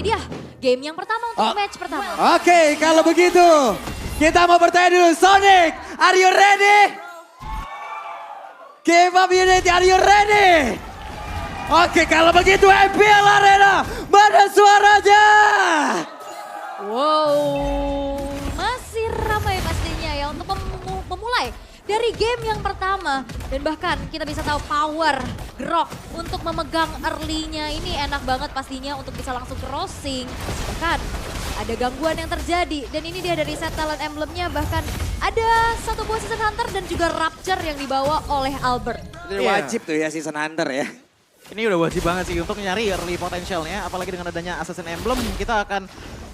dia game yang pertama untuk match pertama. Oke, kalau begitu kita mau bertanya dulu. Sonic, are you ready? K-pop Unity, are you ready? Oke, kalau begitu MPL Arena, mana suaranya? Wow, masih ramai pastinya ya untuk memulai dari game yang pertama. Dan bahkan kita bisa tahu power Grok untuk memegang early-nya ini enak banget pastinya untuk bisa langsung crossing. Bahkan ada gangguan yang terjadi dan ini dia dari set talent emblemnya, bahkan ada satu buah season hunter dan juga rapture yang dibawa oleh Albert. Itu wajib tuh ya season hunter ya. Ini udah wajib banget sih untuk nyari early potentialnya, apalagi dengan adanya Assassin Emblem kita akan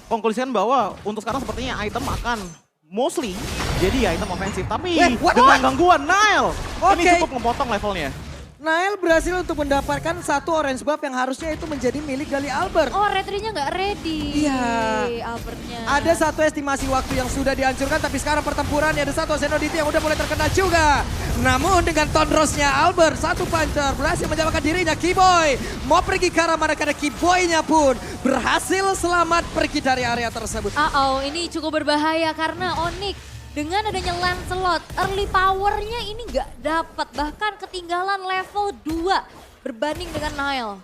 konklusikan bahwa untuk sekarang sepertinya item akan mostly jadi item ofensif. Tapi dengan gangguan Nile, ini cukup memotong levelnya. Nile berhasil untuk mendapatkan satu orange buff yang harusnya itu menjadi milik dari Albert. Oh, retrinya nggak ready. Iya. Albertnya. Ada satu estimasi waktu yang sudah dihancurkan, tapi sekarang pertempurannya ada satu Zenoditi yang udah mulai terkena juga. Namun dengan Tondrosnya Albert, satu puncher berhasil menyelamatkan dirinya. Keyboy mau pergi ke arah mana, karena Keyboy-nya pun berhasil selamat pergi dari area tersebut. Ini cukup berbahaya karena Onyx dengan adanya Lancelot, early powernya ini nggak dapat, bahkan ketinggalan level 2 berbanding dengan Nile.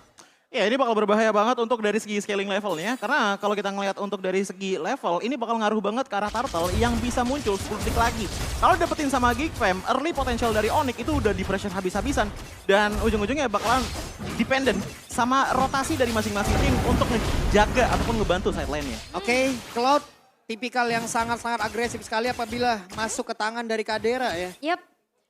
Ya ini bakal berbahaya banget untuk dari segi scaling levelnya, karena kalau kita ngelihat untuk dari segi level ini bakal ngaruh banget ke arah Turtle yang bisa muncul 10 detik lagi. Kalau dapetin sama Geek Fam, early potential dari Onyx itu udah di pressure habis-habisan dan ujung-ujungnya bakalan dependent sama rotasi dari masing-masing tim untuk ngejaga ataupun ngebantu side lane-nya. Oke, Cloud tipikal yang sangat-sangat agresif sekali apabila masuk ke tangan dari Kadera ya. Yap.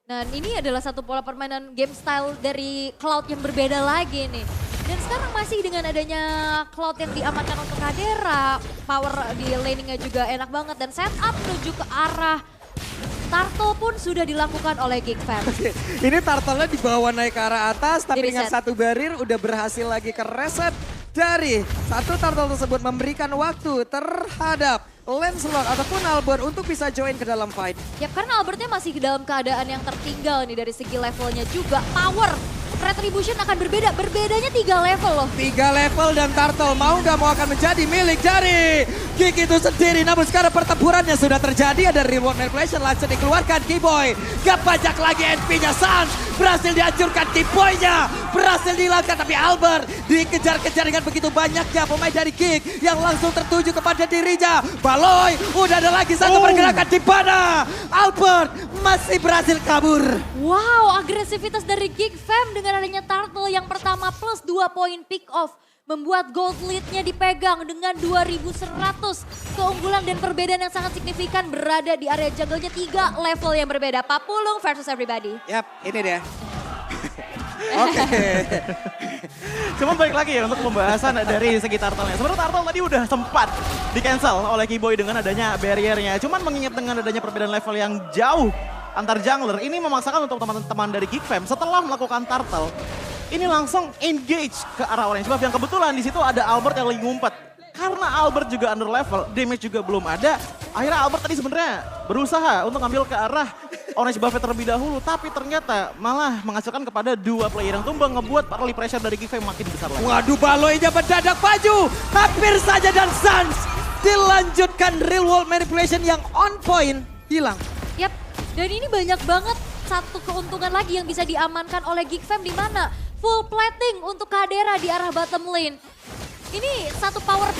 Dan ini adalah satu pola permainan game style dari Cloud yang berbeda lagi nih. Dan sekarang masih dengan adanya Cloud yang diamankan untuk Kadera, power di laningnya juga enak banget dan setup menuju ke arah Turtle pun sudah dilakukan oleh Geek Fam. Ini Turtle-nya dibawa naik ke arah atas, tapi Di dengan reset. satu barir udah berhasil lagi ke reset dari satu Turtle tersebut, memberikan waktu terhadap Lancelot ataupun Albert untuk bisa join ke dalam fight. Ya karena Albertnya masih dalam keadaan yang tertinggal nih dari segi levelnya juga. Power Retribution akan berbeda, berbedanya 3 level loh. 3 level dan Turtle mau nggak mau akan menjadi milik dari Geek itu sendiri. Namun sekarang pertempurannya sudah terjadi, ada reward manipulation langsung dikeluarkan. Keyboy gak pajak lagi NP-nya, Sans berhasil dihancurkan, Keyboy-nya berhasil dihilangkan, tapi Albert dikejar-kejar dengan begitu banyaknya pemain dari Geek yang langsung tertuju kepada dirinya. Baloy udah ada lagi satu pergerakan di mana Albert masih berhasil kabur. Wow, agresivitas dari Geek Fam dengan adanya Turtle yang pertama plus 2 poin pick off. Membuat gold lead-nya dipegang dengan 2100 keunggulan dan perbedaan yang sangat signifikan berada di area jungle-nya 3 level yang berbeda. Papulung versus everybody. Yap, ini dia. Oke. Cuma balik lagi ya untuk pembahasan dari segi Turtle-nya. Sebenarnya Turtle tadi udah sempat di-cancel oleh Keyboy dengan adanya barrier-nya. Cuman mengingat dengan adanya perbedaan level yang jauh antar jungler, ini memaksakan untuk teman-teman dari Geek Fam setelah melakukan Turtle, ini langsung engage ke arah orange buff yang kebetulan di situ ada Albert yang lagi ngumpet. Karena Albert juga under level, damage juga belum ada. Akhirnya Albert tadi sebenarnya berusaha untuk ngambil ke arah orange buff terlebih dahulu, tapi ternyata malah menghasilkan kepada 2 player yang tumbang, ngebuat early pressure dari Geek Fam makin besar lagi. Waduh, Baloy-nya mendadak maju, hampir saja dan Sans dilanjutkan real world manipulation yang on point, hilang. Yap, dan ini banyak banget satu keuntungan lagi yang bisa diamankan oleh Geek Fam di mana full plating untuk Kadera di arah bottom lane. Ini satu power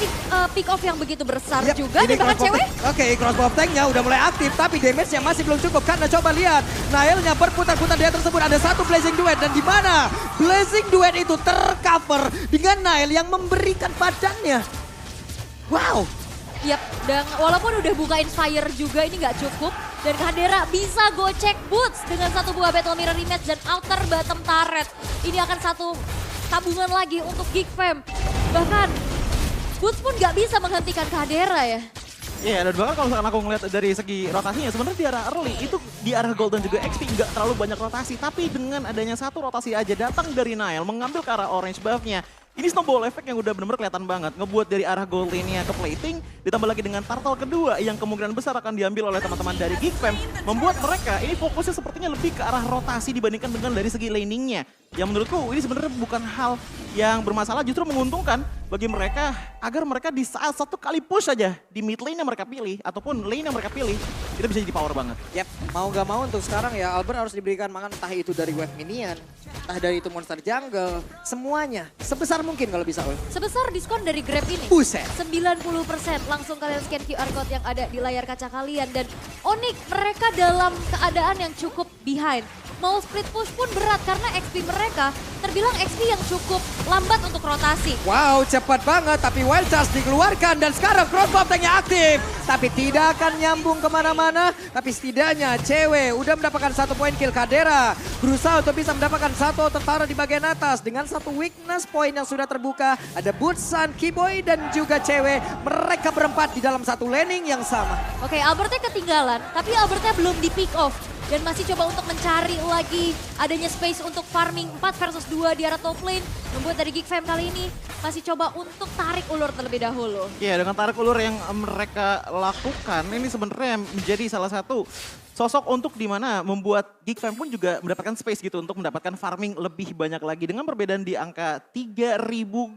pick off yang begitu besar juga, ini dan bahkan crossbow cewek. Oke, crossbow tanknya udah mulai aktif, tapi damage-nya masih belum cukup karena coba lihat Nile-nya berputar-putar dia tersebut, ada satu Blazing Duet dan di mana Blazing Duet itu tercover dengan Nile yang memberikan badannya. Wow. Yap, dan walaupun udah buka Inspire juga ini nggak cukup. Dan Kadera bisa gocek Boots dengan satu buah Battle Mirror rematch dan outer bottom turret. Ini akan satu tabungan lagi untuk Geek Fam. Bahkan Boots pun nggak bisa menghentikan Kadera ya. Iya, dan bahkan kalau misalkan aku ngeliat dari segi rotasinya, sebenarnya di arah early itu di arah gold dan juga XP nggak terlalu banyak rotasi. Tapi dengan adanya satu rotasi aja datang dari Nile mengambil ke arah orange buff-nya, Ini snowball effect yang udah benar-benar kelihatan banget. Ngebuat dari arah gold lane-nya ke plating, ditambah lagi dengan turtle kedua yang kemungkinan besar akan diambil oleh teman-teman dari Geek Fam. Membuat mereka ini fokusnya sepertinya lebih ke arah rotasi dibandingkan dengan dari segi laning-nya. Yang menurutku ini sebenarnya bukan hal yang bermasalah, justru menguntungkan bagi mereka agar mereka di saat satu kali push aja di mid lane yang mereka pilih ataupun lane yang mereka pilih, itu bisa jadi power banget. Yap, mau gak mau untuk sekarang ya Albert harus diberikan makan entah itu dari wave minion, entah dari itu monster jungle, semuanya sebesar mungkin kalau bisa Ul. Sebesar diskon dari Grab ini. Buset. 90%. Langsung kalian scan QR code yang ada di layar kaca kalian. Dan Onyx mereka dalam keadaan yang cukup behind. Mau split push pun berat karena XP mereka terbilang XP yang cukup lambat untuk rotasi. Wow, cepat banget tapi Wild Charge dikeluarkan dan sekarang crossbow tanknya aktif. Tapi tidak akan nyambung kemana-mana, tapi setidaknya cewek udah mendapatkan 1 poin kill. Kadera berusaha untuk bisa mendapatkan satu tentara di bagian atas dengan satu weakness point yang sudah terbuka. Ada Butsan, Kiboy dan juga cewek. Mereka berempat di dalam satu laning yang sama. Oke, Albertnya ketinggalan, tapi Albertnya belum di pick off. Dan masih coba untuk mencari lagi adanya space untuk farming 4 versus 2 di arah top lane. Membuat dari Geek Fam kali ini masih coba untuk tarik ulur terlebih dahulu. Iya, dengan tarik ulur yang mereka lakukan, ini sebenarnya menjadi salah satu sosok untuk dimana membuat Geek Fam pun juga mendapatkan space gitu untuk mendapatkan farming lebih banyak lagi. Dengan perbedaan di angka 3.000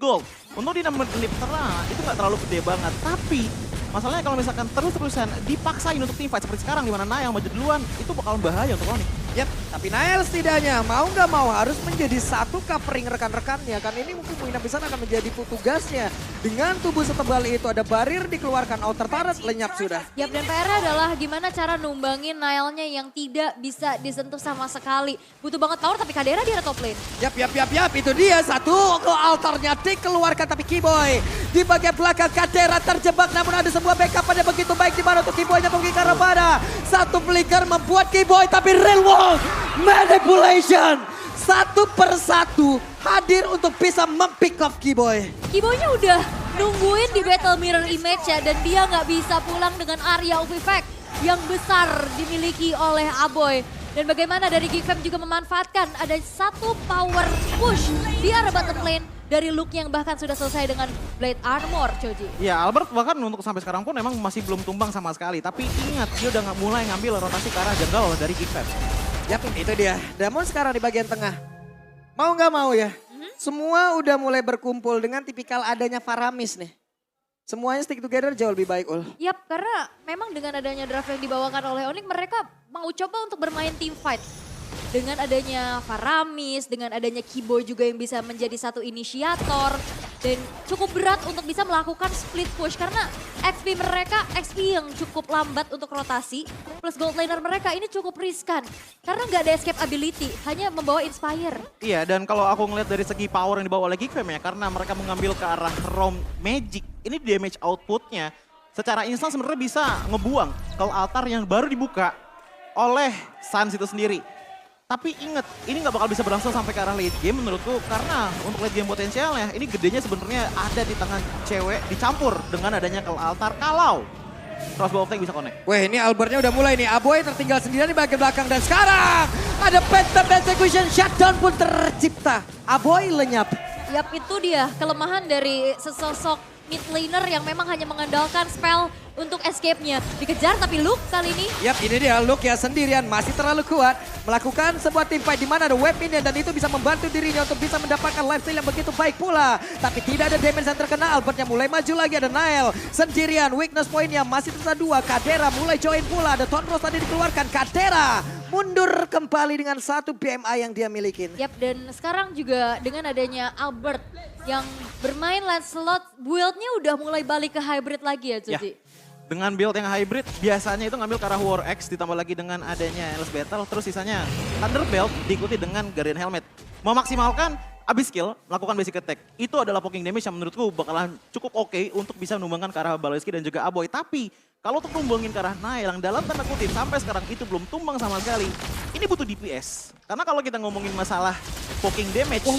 gold. Untuk di 6 menit pertama itu nggak terlalu gede banget. Tapi masalahnya kalau misalkan terus-terusan dipaksain untuk teamfight seperti sekarang di mana Nael maju duluan, itu bakalan bahaya untuk Onyx. Yap, tapi Nael setidaknya mau nggak mau harus menjadi satu covering rekan-rekannya. Kan ini mungkin kemungkinan besar akan menjadi tugasnya. Dengan tubuh setebal itu ada barir dikeluarkan, outer turret lenyap sudah. Yap, dan PR adalah gimana cara numbangin Nailnya yang tidak bisa disentuh sama sekali. Butuh banget power tapi Kadera di arah top lane. Yap, itu dia satu ke altarnya dikeluarkan tapi Kiboy di bagian belakang Kadera terjebak namun ada sebuah backup pada begitu baik di mana untuk Kiboynya pergi ke arah mana. Satu flicker membuat Kiboy tapi real world manipulation. Satu persatu hadir untuk bisa mempick off Kiboy. Kiboynya udah nungguin di battle mirror image ya dan dia nggak bisa pulang dengan area of effect yang besar dimiliki oleh Aboy. Dan bagaimana dari Geek Fam juga memanfaatkan ada satu power push di arah bottom lane dari Luke yang bahkan sudah selesai dengan Blade Armor, Choji. Ya, Albert bahkan untuk sampai sekarang pun emang masih belum tumbang sama sekali. Tapi ingat, dia udah mulai ngambil rotasi ke arah jungle dari Geek Fam. Yap, itu dia. Damon sekarang di bagian tengah. Mau nggak mau ya, semua udah mulai berkumpul dengan tipikal adanya Faramis nih. Semuanya stick together jauh lebih baik, Ul. Yap, karena memang dengan adanya draft yang dibawakan oleh Onyx, mereka mau coba untuk bermain team fight. Dengan adanya Faramis, dengan adanya Kiboy juga yang bisa menjadi satu inisiator. Dan cukup berat untuk bisa melakukan split push karena XP mereka, XP yang cukup lambat untuk rotasi. Plus gold laner mereka ini cukup riskan. Karena nggak ada escape ability, hanya membawa inspire. Iya, dan kalau aku ngeliat dari segi power yang dibawa oleh Geek Fam ya, karena mereka mengambil ke arah Realm Magic, ini damage outputnya secara instan sebenarnya bisa ngebuang ke altar yang baru dibuka oleh Sans itu sendiri. Tapi inget, ini nggak bakal bisa berlangsung sampai ke arah late game menurutku. Karena untuk late game potensialnya, ini gedenya sebenarnya ada di tangan cewek dicampur dengan adanya ke altar kalau crossbow tank bisa connect. Wah, ini Albertnya udah mulai nih. Aboy tertinggal sendirian di bagian belakang dan sekarang ada phantom execution shutdown pun tercipta. Aboy lenyap. Yap, itu dia kelemahan dari sesosok mid laner yang memang hanya mengandalkan spell untuk escape-nya. Dikejar tapi Luke kali ini. Yap, ini dia Luke ya sendirian masih terlalu kuat. Melakukan sebuah team fight di mana ada wave minion dan itu bisa membantu dirinya untuk bisa mendapatkan lifesteal yang begitu baik pula. Tapi tidak ada damage yang terkena. Albertnya mulai maju lagi, ada Nael sendirian. Weakness point-nya masih tersisa 2. Kadera mulai join pula. Ada Tonros tadi dikeluarkan. Kadera mundur kembali dengan satu BMI yang dia miliki. Yap, dan sekarang juga dengan adanya Albert yang bermain Lancelot, build-nya udah mulai balik ke hybrid lagi ya, Cuci? Ya. Dengan build yang hybrid, biasanya itu ngambil ke arah War X, ditambah lagi dengan adanya Endless Battle, terus sisanya Thunder Belt diikuti dengan Guardian Helmet. Memaksimalkan abis skill, melakukan basic attack. Itu adalah poking damage yang menurutku bakalan cukup oke untuk bisa menumbangkan ke arah Baloyski dan juga Aboy. Tapi kalau untuk numbangin ke arah Nael yang dalam tanda kutip sampai sekarang itu belum tumbang sama sekali, ini butuh DPS. Karena kalau kita ngomongin masalah poking damage,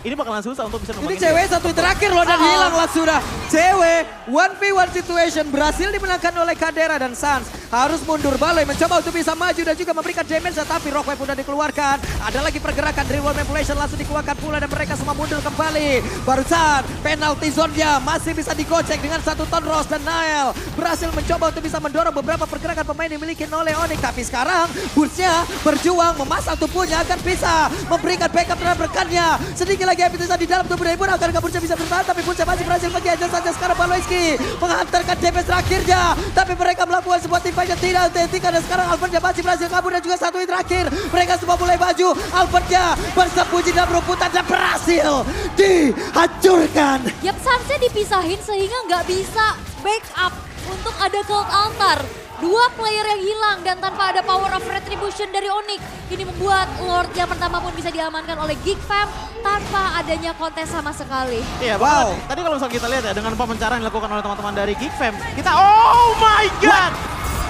ini bakalan susah untuk bisa numbangin. Ini cewek satu terakhir loh dan hilang lah sudah. Cewek 1v1 situation berhasil dimenangkan oleh Kadera dan Sans. harus mundur. Baloy mencoba untuk bisa maju dan juga memberikan damage, tapi Rockwave sudah dikeluarkan. Ada lagi pergerakan dari World Manipulation langsung dikeluarkan pula dan mereka semua mundur kembali. Barusan penalty zone-nya masih bisa digocek dengan satu ton Ross dan Nael berhasil mencoba untuk bisa mendorong beberapa pergerakan pemain yang dimiliki oleh Onyx. Tapi sekarang Boots-nya berjuang memasang tubuhnya agar bisa memberikan backup terhadap rekannya. Sedikit lagi Epitesa di dalam tubuh dari Boots agar Boots bisa bertahan, tapi Boots masih berhasil pergi aja saja. Sekarang Baloyski menghantarkan damage terakhirnya, tapi mereka melakukan sebuah teamfight yang tidak autentik. Dan sekarang Albertnya masih berhasil kabur dan juga satu hit terakhir. Mereka semua mulai maju. Albertnya bersembunyi dalam rumputan dan berhasil dihancurkan. Yap, Sansnya dipisahin sehingga nggak bisa backup untuk ada Cold Altar. Dua player yang hilang dan tanpa ada power of retribution dari Onyx. Ini membuat Lord yang pertama pun bisa diamankan oleh Geek Fam tanpa adanya kontes sama sekali. Iya, wow. Tadi kalau misalnya kita lihat ya dengan pemencaran yang dilakukan oleh teman-teman dari Geek Fam, kita oh my god.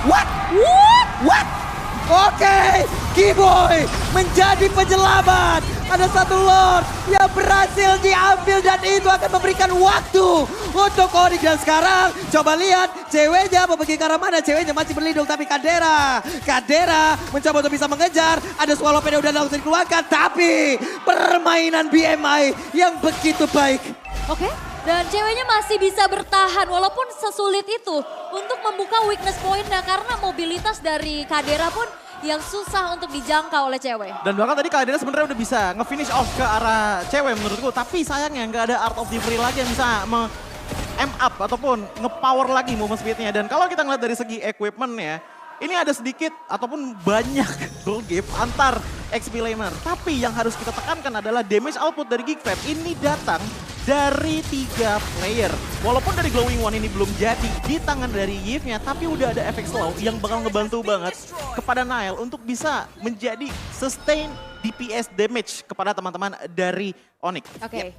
What? Oke, Keyboy menjadi penyelamat. Ada satu Lord yang berhasil diambil dan itu akan memberikan waktu untuk Onyx. Dan sekarang coba lihat ceweknya mau pergi ke arah mana. Ceweknya masih berlindung tapi Kadera mencoba untuk bisa mengejar. Ada Swallow yang udah langsung dikeluarkan, tapi permainan BMI yang begitu baik. Oke, dan ceweknya masih bisa bertahan walaupun sesulit itu untuk membuka weakness point-nya karena mobilitas dari Kadera pun yang susah untuk dijangkau oleh cewek. Dan bahkan tadi Kadera sebenarnya udah bisa nge-finish off ke arah cewek menurutku. Tapi sayangnya nggak ada Art of Delivery lagi yang bisa M-up ataupun nge-power lagi movement speed-nya. Dan kalau kita ngeliat dari segi equipment ya, ini ada sedikit ataupun banyak goal gap antar XP laner. Tapi yang harus kita tekankan adalah damage output dari Geek Fam ini datang dari 3 player. Walaupun dari Glowing One ini belum jadi di tangan dari Yves-nya, tapi udah ada efek slow yang bakal ngebantu banget kepada Nael untuk bisa menjadi sustain DPS damage kepada teman-teman dari Onyx. Oke.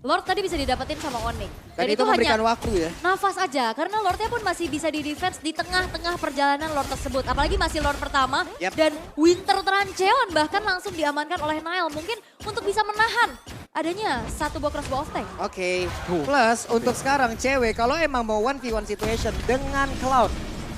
Lord tadi bisa didapetin sama Onyx. Dan itu memberikan waktu ya. Nafas aja, karena Lordnya pun masih bisa di-defense di tengah-tengah perjalanan Lord tersebut. Apalagi masih Lord pertama, dan Winter Trancheon bahkan langsung diamankan oleh Nael. Mungkin untuk bisa menahan adanya satu buah crossbow of tank. Oke, plus untuk sekarang cewek kalau emang mau 1v1 situation dengan Cloud,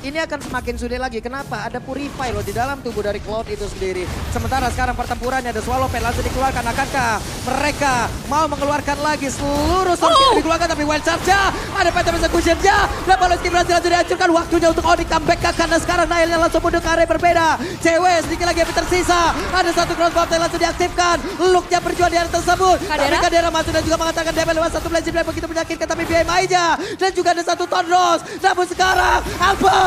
ini akan semakin sulit lagi. Kenapa? Ada Purify loh di dalam tubuh dari Cloud itu sendiri. Sementara sekarang pertempurannya ada Swallow Pen langsung dikeluarkan. Akankah mereka mau mengeluarkan lagi seluruh sorti yang dikeluarkan? Tapi Wild Charge-nya, ada Phantom Execution-nya. Dan Baloyski berhasil langsung dihancurkan. Waktunya untuk Onyx comeback karena sekarang Nailnya langsung mundur ke area berbeda. Cewek sedikit lagi yang tersisa. Ada satu crossbow yang langsung diaktifkan. Look-nya berjuang di area tersebut. Tapi Kadera masuk dan juga mengatakan damage lewat satu blazing blade begitu menyakitkan. Tapi BMI-nya dan juga ada satu ton Ross. Namun sekarang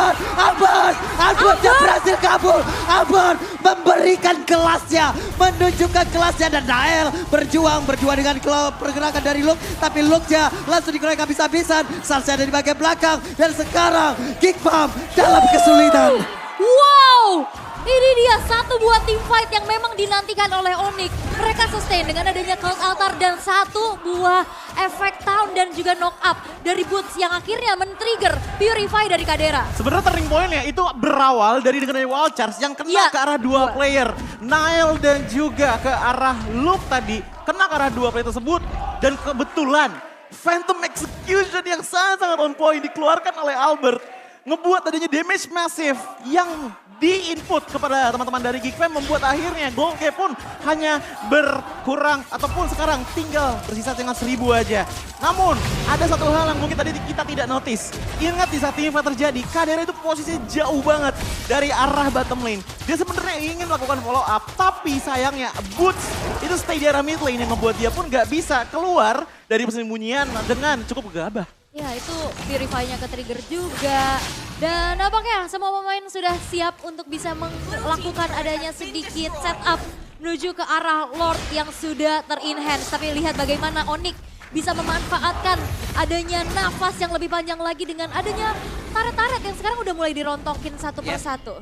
Albert yang berhasil kabur. Albert memberikan kelasnya, menunjukkan kelasnya, dan Nael berjuang dengan pergerakan dari Luke, tapi Luke-nya langsung dikeroyok habis-habisan. Salsa ada di bagian belakang dan sekarang Geek Fam dalam kesulitan. Wow! Ini dia satu buah team fight yang memang dinantikan oleh Onyx. Mereka sustain dengan adanya Cold Altar dan satu buah efek Town dan juga knock up dari Boots yang akhirnya men-trigger Purify dari Kadera. Sebenarnya turning point-nya itu berawal dari dengan Wild Charge yang kena ke arah dua player. Nael dan juga ke arah Luke tadi kena ke arah dua player tersebut. Dan kebetulan Phantom Execution yang sangat-sangat on point dikeluarkan oleh Albert. Ngebuat adanya damage massive yang di-input kepada teman-teman dari Geek Fam membuat akhirnya goal gap pun hanya berkurang ataupun sekarang tinggal bersisa dengan 1000 aja. Namun ada satu hal yang mungkin tadi kita tidak notice. Ingat di saat ini terjadi, Kadera itu posisinya jauh banget dari arah bottom lane. Dia sebenarnya ingin melakukan follow up, tapi sayangnya Boots itu stay di arah mid lane yang membuat dia pun gak bisa keluar dari persembunyian dengan cukup gegabah. Ya itu Purify-nya ke-trigger juga. Dan nampaknya semua pemain sudah siap untuk bisa melakukan adanya sedikit setup menuju ke arah Lord yang sudah ter-enhance. Tapi lihat bagaimana Onyx bisa memanfaatkan adanya nafas yang lebih panjang lagi dengan adanya taret-taret yang sekarang udah mulai dirontokin satu persatu.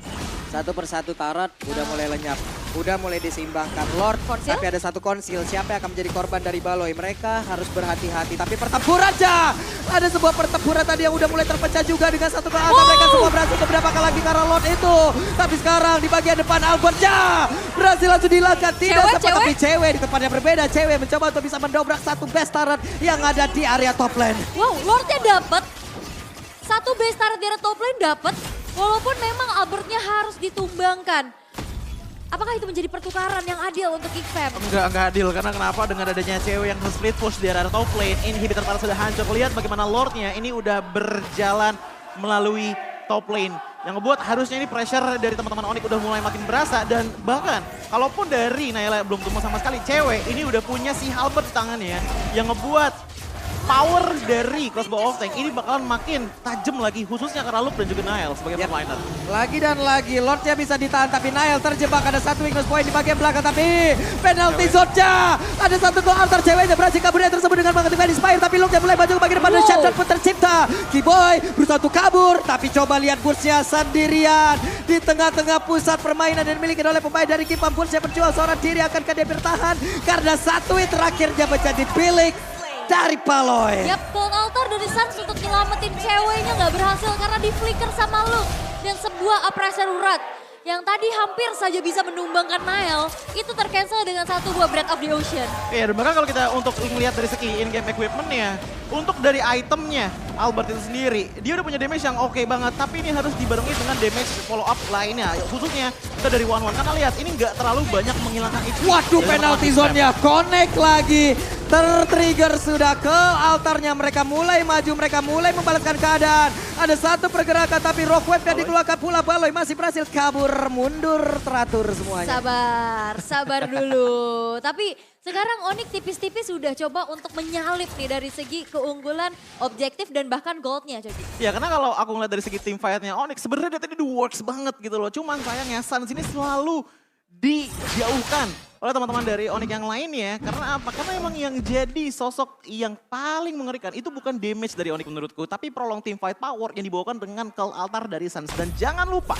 Satu persatu taret udah mulai lenyap, udah mulai diseimbangkan Lord. Konsil? Tapi ada satu konsil, siapa yang akan menjadi korban dari Baloy? Mereka harus berhati-hati, tapi pertempuran aja. Ada sebuah pertempuran tadi yang udah mulai terpecah juga dengan satu ke atas. Mereka semua berhasil mendapatkan lagi ke arah Lord itu. Tapi sekarang di bagian depan Albertnya berhasil langsung dihilangkan. Tidak sempat, tapi cewek di tempat yang berbeda. Cewek mencoba untuk bisa mendobrak satu base turret yang ada di area top lane. Wow, Lordnya dapet. Satu base turret di area top lane dapet. Walaupun memang Albertnya harus ditumbangkan. Apakah itu menjadi pertukaran yang adil untuk Geek Fam? Enggak adil karena kenapa dengan adanya cewek yang split push di area top lane, inhibitor Taras sudah hancur. Lihat bagaimana Lordnya ini udah berjalan melalui top lane. Yang ngebuat harusnya ini pressure dari teman-teman Onyx udah mulai makin berasa dan bahkan kalaupun dari Naila belum tumbuh sama sekali, cewek ini udah punya si Halberd di tangannya yang ngebuat power dari crossbow of tank ini bakalan makin tajam lagi khususnya karena Luke dan juga Niall sebagai top liner. Lagi dan lagi, Lordnya bisa ditahan tapi Niall terjebak, ada satu weakness point di bagian belakang tapi penalty zone-nya. Ada satu gol antar ceweknya berhasil kabur yang tersebut dengan mengaktifkan Inspire tapi Luke mulai maju ke bagian depan dan shotgun pun tercipta. Keyboy berusaha untuk kabur tapi coba lihat Bursia sendirian di tengah-tengah pusat permainan dan dimiliki oleh pemain dari Kipam. Bursia berjuang seorang diri akankah dia bertahan karena satu hit terakhirnya menjadi bilik dari Paloy. Yap, Cold Altar dari Suns untuk nyelamatin ceweknya nggak berhasil karena di flicker sama Luke. Dan sebuah pressure urat yang tadi hampir saja bisa menumbangkan Niall, itu tercancel dengan satu buah Breath of the Ocean. Iya, dan bahkan kalau kita untuk melihat dari segi in-game equipment-nya, untuk dari itemnya Albert itu sendiri, dia udah punya damage yang oke banget, tapi ini harus dibarengi dengan damage follow up lainnya. Khususnya kita dari one-one, karena lihat ini nggak terlalu banyak menghilangkan HP. Waduh, penalty zone-nya connect lagi. Tertrigger sudah ke altarnya, mereka mulai maju, mereka mulai membalaskan keadaan. Ada satu pergerakan tapi rock wave yang dikeluarkan pula Baloy masih berhasil kabur, mundur teratur semuanya. Sabar dulu. Tapi sekarang Onyx tipis-tipis sudah coba untuk menyalip nih dari segi keunggulan, objektif dan bahkan goldnya. Ya karena kalau aku ngeliat dari segi team fight-nya Onyx, sebenarnya dia tadi works banget gitu loh. Cuman sayangnya Suns ini selalu dijauhkan oleh teman-teman dari Onyx yang lainnya. Karena apa? Karena emang yang jadi sosok yang paling mengerikan itu bukan damage dari Onyx menurutku, tapi prolong team fight power yang dibawakan dengan Cult Altar dari Suns. Dan jangan lupa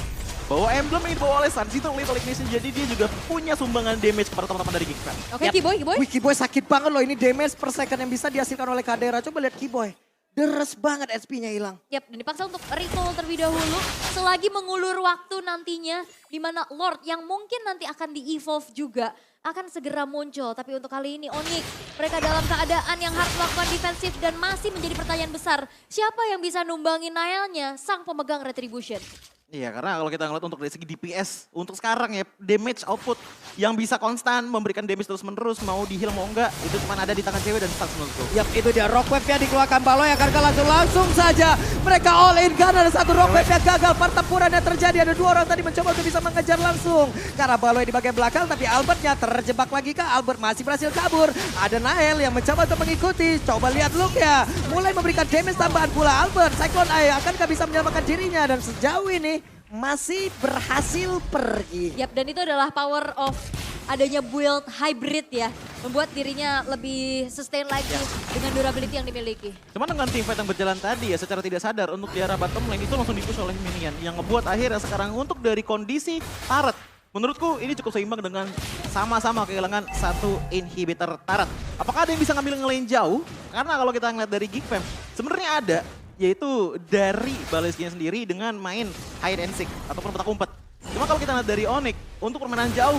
bahwa emblem yang dibawa oleh Suns itu Lethal Ignition, jadi dia juga punya sumbangan damage kepada teman-teman dari Geek Fam. Oke, Keyboy. Wih, Keyboy sakit banget loh, ini damage per second yang bisa dihasilkan oleh Kadera. Coba lihat Keyboy, deres banget SP-nya hilang. Yap, dan dipaksa untuk recall terlebih dahulu selagi mengulur waktu nantinya di mana Lord yang mungkin nanti akan di-evolve juga akan segera muncul. Tapi untuk kali ini Onyx, mereka dalam keadaan yang harus melakukan defensif dan masih menjadi pertanyaan besar. Siapa yang bisa numbangin Niall-nya, sang pemegang Retribution? Iya, karena kalau kita ngeliat untuk dari segi DPS, untuk sekarang ya damage output yang bisa konstan memberikan damage terus-menerus, mau di-heal mau enggak, itu cuma ada di tangan cewek dan Suns menurutku. Yap, itu dia rock wave yang dikeluarkan Baloy akan langsung saja. Mereka all in karena ada satu rock wave yang gagal. Pertempuran yang terjadi, ada dua orang tadi mencoba untuk bisa mengejar langsung. Karena Baloy di bagian belakang, tapi Albertnya terjebak lagi kah? Albert masih berhasil kabur. Ada Nael yang mencoba untuk mengikuti. Coba lihat Luke ya, mulai memberikan damage tambahan pula Albert. Cyclone Eye akankah bisa menyelamatkan dirinya dan sejauh ini masih berhasil pergi. Yap, dan itu adalah power of adanya build hybrid ya. Membuat dirinya lebih sustain lagi dengan durability yang dimiliki. Cuman dengan team fight yang berjalan tadi ya secara tidak sadar untuk di arah bottom lane itu langsung dipush oleh minion. Yang ngebuat akhirnya sekarang untuk dari kondisi turret, menurutku ini cukup seimbang dengan sama-sama kehilangan satu inhibitor turret. Apakah ada yang bisa ngambil nge-lane jauh? Karena kalau kita ngeliat dari Geek Fam, sebenarnya ada. Yaitu dari Balesnya sendiri dengan main hide and seek ataupun petak umpet. Cuma kalau kita lihat dari Onyx untuk permainan jauh,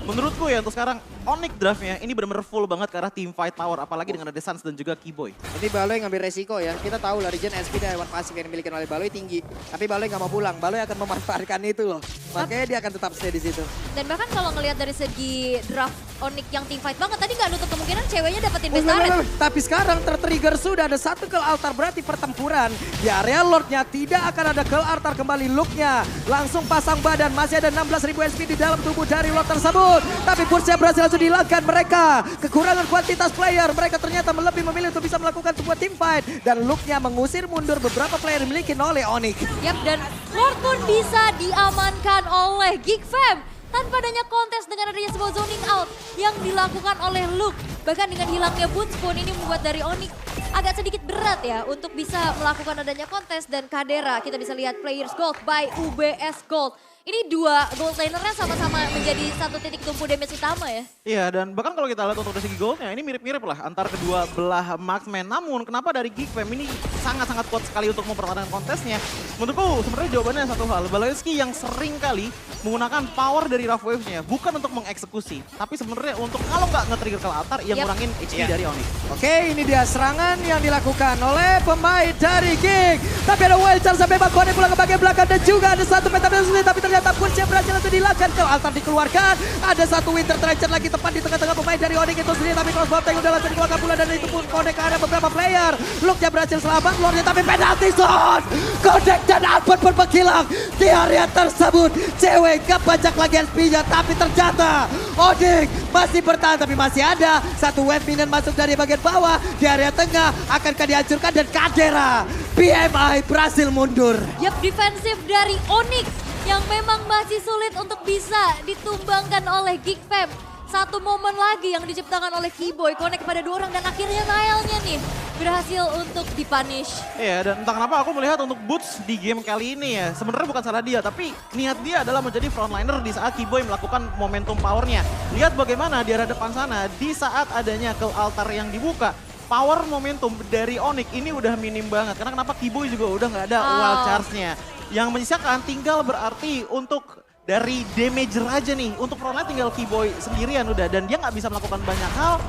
menurutku ya untuk sekarang Onyx draftnya ini benar-benar full banget ke arah team fight power, apalagi dengan ada Suns dan juga Keyboy. Ini Baloy ngambil resiko ya, kita tahu lah regen SP dan hewan pasif yang dimiliki oleh Baloy tinggi. Tapi Baloy nggak mau pulang, Baloy akan memanfaatkan itu loh. Makanya dia akan tetap stay di situ. Dan bahkan kalau ngelihat dari segi draft Onyx yang team fight banget, tadi nggak nutup kemungkinan ceweknya dapetin best turret. Tapi sekarang tertrigger sudah ada satu kill altar, berarti pertempuran di area Lordnya tidak akan ada kill altar kembali. Look-nya langsung pasang badan, masih ada 16.000 SP di dalam tubuh dari Lord tersebut. Tapi Bursia berhasil langsung dihilangkan. Mereka kekurangan kuantitas player, mereka ternyata lebih memilih untuk bisa melakukan sebuah team fight. Dan Look-nya mengusir mundur beberapa player dimiliki oleh Onyx. Yap, dan Lord pun bisa diamankan oleh Geek Fam. Tanpa adanya kontes dengan adanya sebuah zoning out yang dilakukan oleh Luke. Bahkan dengan hilangnya Bootspoon ini membuat dari Onyx agak sedikit berat ya untuk bisa melakukan adanya kontes. Dan Kadera kita bisa lihat players gold by UBS Gold. ini dua gold lanernya sama-sama menjadi satu titik tumpu damage utama ya. Iya, dan bahkan kalau kita lihat untuk dari segi goldnya, ini mirip-mirip lah antar kedua belah marksman. Namun kenapa dari Geekfam ini sangat-sangat kuat sekali untuk mempertahankan kontesnya? Menurutku sebenarnya jawabannya satu hal. Balansky yang sering kali menggunakan power dari Rough Waves-nya, bukan untuk mengeksekusi, tapi sebenarnya untuk kalau nggak nge-trigger ke altar, yang ngurangin HP dari Onyx. Oke, ini dia serangan yang dilakukan oleh pemain dari Geek. Tapi ada wild charge sampai Bakone pulang ke bagian belakang dan juga ada satu metapet sulit, tapi ternyata push-nya berhasil untuk dilakukan ke altar dikeluarkan. Ada satu Winter Trencher lagi tepat di tengah-tengah pemain dari Onyx itu sendiri, tapi crossbow tank udah langsung dikeluarkan pula dan itu pun connect ke ada beberapa player. Luke-nya berhasil selamat, Lord-nya tapi penalty zone. Connect dan Albert pun menghilang di area tersebut. Cewek kebajak lagi SP-nya, tapi ternyata Onyx masih bertahan, tapi masih ada satu wave minion masuk dari bagian bawah di area tengah, akankah dihancurkan dan Kadera PMI berhasil mundur. Yap, defensif dari Onyx yang memang masih sulit untuk bisa ditumbangkan oleh Geekfam. Satu momen lagi yang diciptakan oleh Keyboy, connect pada dua orang dan akhirnya Nailnya nih berhasil untuk dipunish. Iya, dan entah kenapa aku melihat untuk Boots di game kali ini ya, sebenarnya bukan salah dia, tapi niat dia adalah menjadi frontliner di saat Keyboy melakukan momentum powernya. Lihat bagaimana di arah depan sana, di saat adanya ke altar yang dibuka, power momentum dari Onyx ini udah minim banget. Karena kenapa Keyboy juga udah nggak ada wild charge-nya. Yang menyisakan tinggal berarti untuk dari damager aja nih. Untuk frontline tinggal Keyboy sendirian udah. Dan dia nggak bisa melakukan banyak hal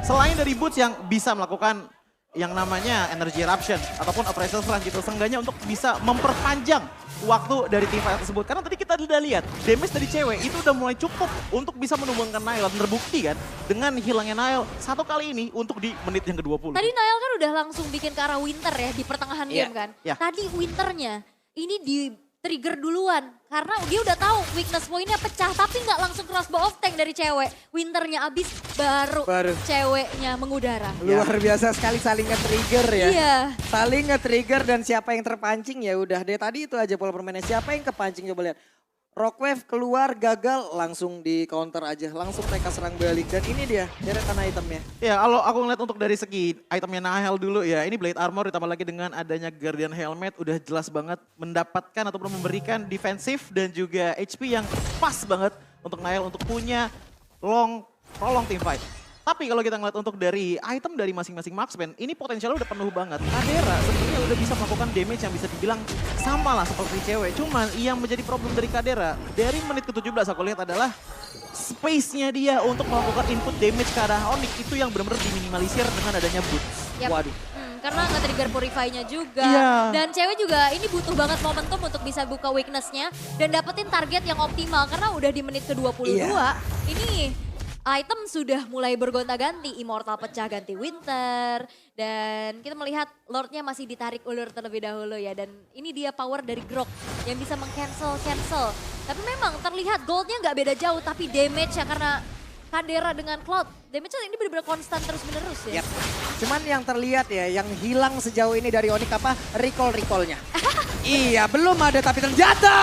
selain dari Boots yang bisa melakukan yang namanya energy eruption ataupun appraisal run gitu. Seenggaknya untuk bisa memperpanjang waktu dari tim fight tersebut. Karena tadi kita udah lihat damage dari cewek itu udah mulai cukup untuk bisa menumbangkan Nail. Dan terbukti kan dengan hilangnya Nail satu kali ini untuk di menit yang ke-20. Tadi Nail kan udah langsung bikin ke arah Winter ya di pertengahan game kan. Tadi Winternya ini di trigger duluan karena dia udah tahu weakness point-nya pecah tapi nggak langsung crossbow of tank dari cewek. Winternya abis baru ceweknya mengudara. Luar biasa sekali saling nge-trigger ya. Iya. Saling nge-trigger dan siapa yang terpancing ya udah deh tadi itu aja pola permainnya. Siapa yang kepancing coba lihat. Rockwave keluar gagal langsung di counter aja. Langsung mereka serang balik dan ini dia deretan itemnya. Ya kalau aku ngeliat untuk dari segi itemnya Nahel dulu ya. Ini Blade Armor ditambah lagi dengan adanya Guardian Helmet. Udah jelas banget mendapatkan ataupun memberikan defensif dan juga HP yang pas banget untuk Nahel untuk punya prolong team fight. Tapi kalau kita ngeliat untuk dari item dari masing-masing marksman, ini potensialnya udah penuh banget. Kadera sebenarnya udah bisa melakukan damage yang bisa dibilang sama lah seperti cewek. Cuman yang menjadi problem dari Kadera, dari menit ke-17 aku lihat adalah space-nya dia untuk melakukan input damage ke arah Onyx itu yang benar-benar diminimalisir dengan adanya Boots. Yep. Waduh. Karena nge-trigger Purify-nya juga. Iya. Dan cewek juga ini butuh banget momentum untuk bisa buka weakness-nya. Dan dapetin target yang optimal. Karena udah di menit ke-22. Ini item sudah mulai bergonta-ganti. Immortal pecah ganti Winter. Dan kita melihat Lord-nya masih ditarik ulur terlebih dahulu ya. Dan ini dia power dari Grok yang bisa meng-cancel. Tapi memang terlihat gold-nya nggak beda jauh. Tapi damage-nya karena Kadera dengan Cloud. Damage-nya ini benar-benar konstan terus-menerus ya. Yep. Cuman yang terlihat ya, yang hilang sejauh ini dari Onyx apa? Recall-recallnya. Iya, belum ada tapi ternyata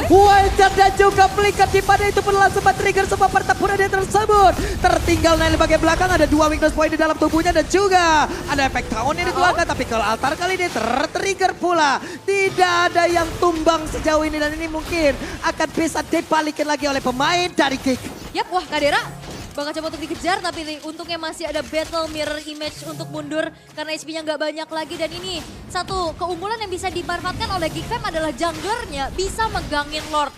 Wildcard dan juga Flicker di pada itu pun langsung trigger semua pertempuran yang tersebut. Tertinggal Nail di bagian belakang, ada dua weakness point di dalam tubuhnya dan juga ada efek tahun yang dikeluarkan. Tapi kalau altar kali ini tertrigger pula. Tidak ada yang tumbang sejauh ini dan ini mungkin akan bisa dibalikin lagi oleh pemain dari Geek. Yap, wah Kadera bakal coba untuk dikejar tapi untungnya masih ada battle mirror image untuk mundur karena HP-nya nggak banyak lagi dan ini satu keunggulan yang bisa dimanfaatkan oleh Geekfam adalah junglernya bisa megangin Lord.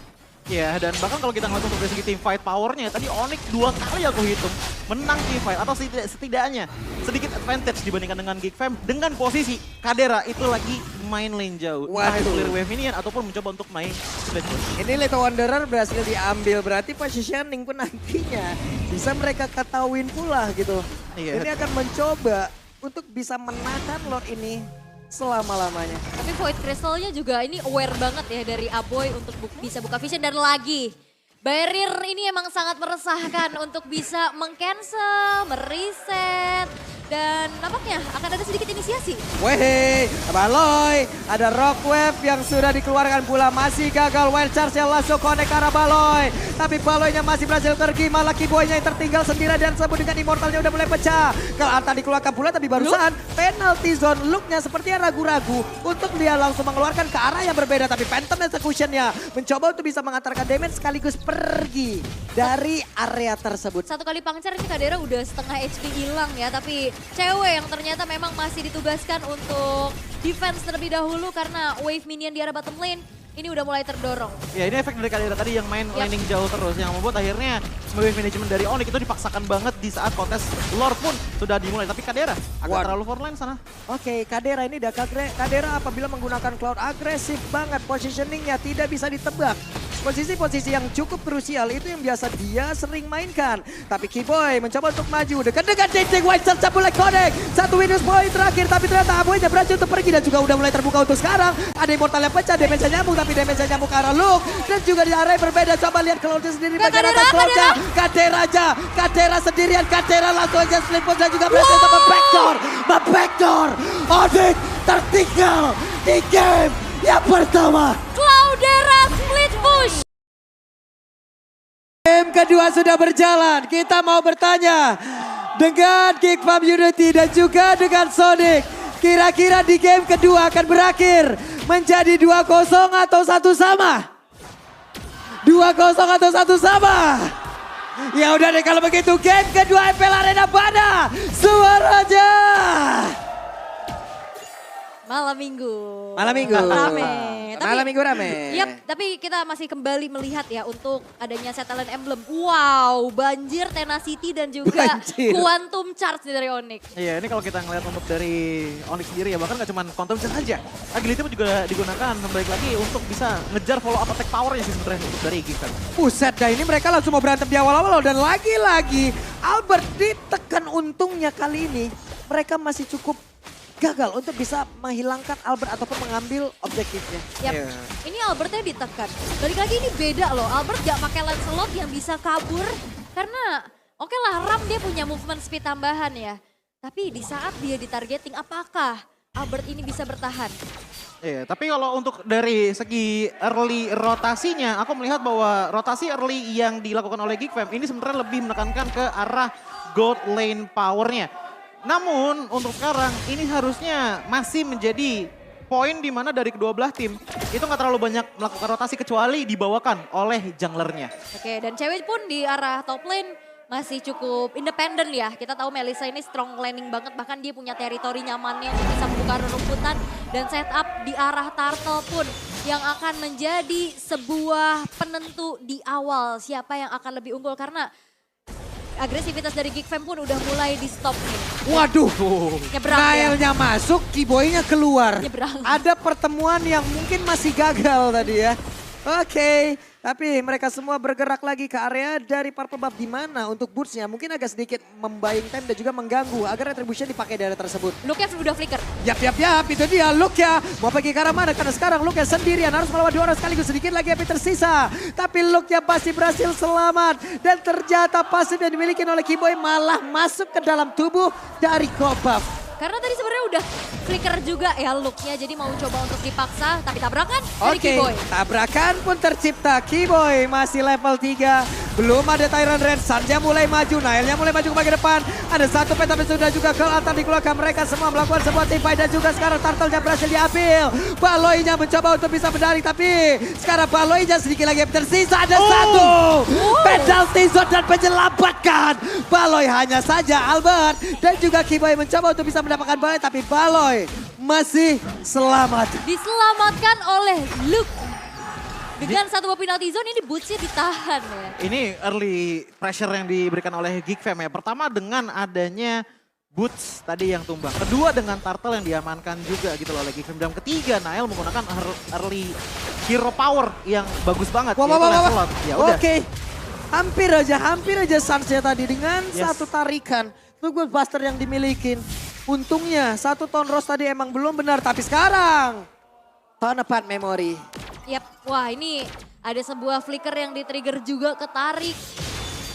Ya, dan bahkan kalau kita ngeliat untuk dari segi team fight powernya, tadi Onyx 2 kali aku hitung menang team fight atau setidaknya sedikit advantage dibandingkan dengan Geekfam dengan posisi Kadera itu lagi main lane jauh. Entah itu clear wave minion ataupun mencoba untuk main splash push. Ini Little Wanderer berhasil diambil, berarti positioning pun nantinya bisa mereka ketahuin pula gitu. Iya. Ini akan mencoba untuk bisa menahan Lord ini selama-lamanya. Tapi Void Crystal-nya juga ini aware banget ya dari Aboy untuk bisa buka vision dan lagi. Barrier ini emang sangat meresahkan untuk bisa meng-cancel, mereset. Dan nampaknya akan ada sedikit inisiasi dikasih. Weh, Baloy, ada Rock Wave yang sudah dikeluarkan pula, masih gagal wild charge yang langsung connect ke arah Baloy. Tapi Baloynya masih berhasil pergi, malah Kiboynya yang tertinggal sendirian dan sebut dengan Immortalnya udah mulai pecah. Kalau Arta dikeluarkan pula tapi barusan penalty zone, looknya sepertinya ragu-ragu untuk dia langsung mengeluarkan ke arah yang berbeda. Tapi Phantom Execution-nya mencoba untuk bisa mengantarkan damage sekaligus pergi dari area tersebut. Satu kali pangcer ini Kadera udah setengah HP hilang ya, tapi cewek yang ternyata memang masih ditugaskan untuk defense terlebih dahulu karena wave minion di arah bottom lane ini udah mulai terdorong. Ya ini efek dari Kadera tadi yang main laning jauh terus yang membuat akhirnya wave management dari Onyx itu dipaksakan banget di saat kontes lore pun sudah dimulai. Tapi Kadera agak terlalu forlane sana. Oke, Kadera ini Kadera apabila menggunakan cloud agresif banget, positioningnya tidak bisa ditebak. Posisi-posisi yang cukup krusial itu yang biasa dia sering mainkan. Tapi Kiboy mencoba untuk maju dekat-dekat JJ White Search mulai connect. Satu Windows point terakhir tapi ternyata Aboynya berhasil untuk pergi dan juga udah mulai terbuka untuk sekarang. Ada Immortal yang pecah, damage-nya nyambung tapi damage-nya nyambung ke arah Luke. Dan juga di area yang berbeda, coba lihat Cloudnya sendiri bagaimana Cloudnya. Kadera sendirian, Kadera langsung aja split push dan juga berhasil untuk backdoor. Onyx tertinggal di game yang pertama. Cloudera split push. Game kedua sudah berjalan. Kita mau bertanya dengan Geek Farm Unity dan juga dengan Sonic. Kira-kira di game kedua akan berakhir menjadi 2-0 atau 1 sama? 2-0 atau 1 sama? Ya udah deh kalau begitu game kedua FPL Arena Bana. Suaranya. Malam minggu. Rame. Malam minggu rame. Yap, tapi kita masih kembali melihat ya untuk adanya settlement emblem. Wow, banjir Tenacity dan juga Quantum Charge dari Onyx. Iya, ini kalau kita ngeliat untuk dari Onyx sendiri ya, bahkan gak cuma Quantum Charge aja. Agility pun juga digunakan kembali lagi untuk bisa ngejar follow up attack powernya sih sebenarnya untuk dari Gifan. Buset dah, ini mereka langsung mau berantem di awal-awal dan lagi-lagi Albert ditekan. Untungnya kali ini mereka masih cukup gagal untuk bisa menghilangkan Albert ataupun mengambil objektifnya. Yap, ini Albertnya ditekan. Balik lagi ini beda loh, Albert gak pakai Lancelot yang bisa kabur. Karena oke lah Ram dia punya movement speed tambahan ya. Tapi di saat dia ditargeting apakah Albert ini bisa bertahan? Iya, tapi kalau untuk dari segi early rotasinya, aku melihat bahwa rotasi early yang dilakukan oleh Geekfam ini sebenarnya lebih menekankan ke arah gold lane powernya. Namun untuk sekarang ini harusnya masih menjadi poin di mana dari kedua belah tim itu nggak terlalu banyak melakukan rotasi kecuali dibawakan oleh junglernya. Oke, dan cewek pun di arah top lane masih cukup independen ya. Kita tahu Melissa ini strong laning banget, bahkan dia punya teritori nyamannya untuk bisa membuka rumputan dan setup di arah Turtle pun yang akan menjadi sebuah penentu di awal siapa yang akan lebih unggul karena agresivitas dari Geekfam pun udah mulai di stop nih. Waduh, Nyebrang Nailnya masuk, Kiboynya keluar. Nyebrang. Ada pertemuan yang mungkin masih gagal tadi ya. Oke, tapi mereka semua bergerak lagi ke area dari Purple Buff di mana untuk bootsnya mungkin agak sedikit membayang time dan juga mengganggu agar retribution dipakai dari tersebut. Luke udah flicker. Yap, itu dia Luke ya. Mau pergi ke arah mana? Karena sekarang Luke sendirian harus melawan 2 orang sekaligus. Sedikit lagi api tersisa. Tapi Luke pasti berhasil selamat. Dan ternyata pasif yang dimiliki oleh Kiboy malah masuk ke dalam tubuh dari Kobaf. Karena tadi sebenarnya udah flicker juga ya looknya, jadi mau coba untuk dipaksa, tapi tabrakan dari Kiboy. Tabrakan pun tercipta. Kiboy masih level 3. Belum ada Tyrant Red, Sanja mulai maju, Nailnya mulai maju ke bagian depan. Ada satu peta sudah juga ke atas dikeluarkan. Mereka semua melakukan sebuah team fight dan juga sekarang Turtle-nya berhasil diambil. Baloynya mencoba untuk bisa menarik, tapi sekarang Baloynya sedikit lagi tersisa. Ada satu. Penalty zone dan menyelamatkan. Baloy hanya saja Albert dan juga Kiboy mencoba untuk bisa mendapatkan Baloy, tapi Baloy masih selamat. Diselamatkan oleh Luke. Dengan satu penalty zone ini bootsnya ditahan ya. Ini early pressure yang diberikan oleh Geekfam ya. Pertama dengan adanya boots tadi yang tumbang. Kedua dengan Turtle yang diamankan juga gitu loh oleh Geekfam. Dan ketiga Nail menggunakan early hero power yang bagus banget. Ya udah. Oke. Hampir aja Suns-nya tadi dengan satu tarikan. Tunggu Buster yang dimiliki. Untungnya satu Tone Rose tadi emang belum benar. Tapi sekarang Tone Apart Memory. Yap, wah ini ada sebuah flicker yang di-trigger juga ketarik.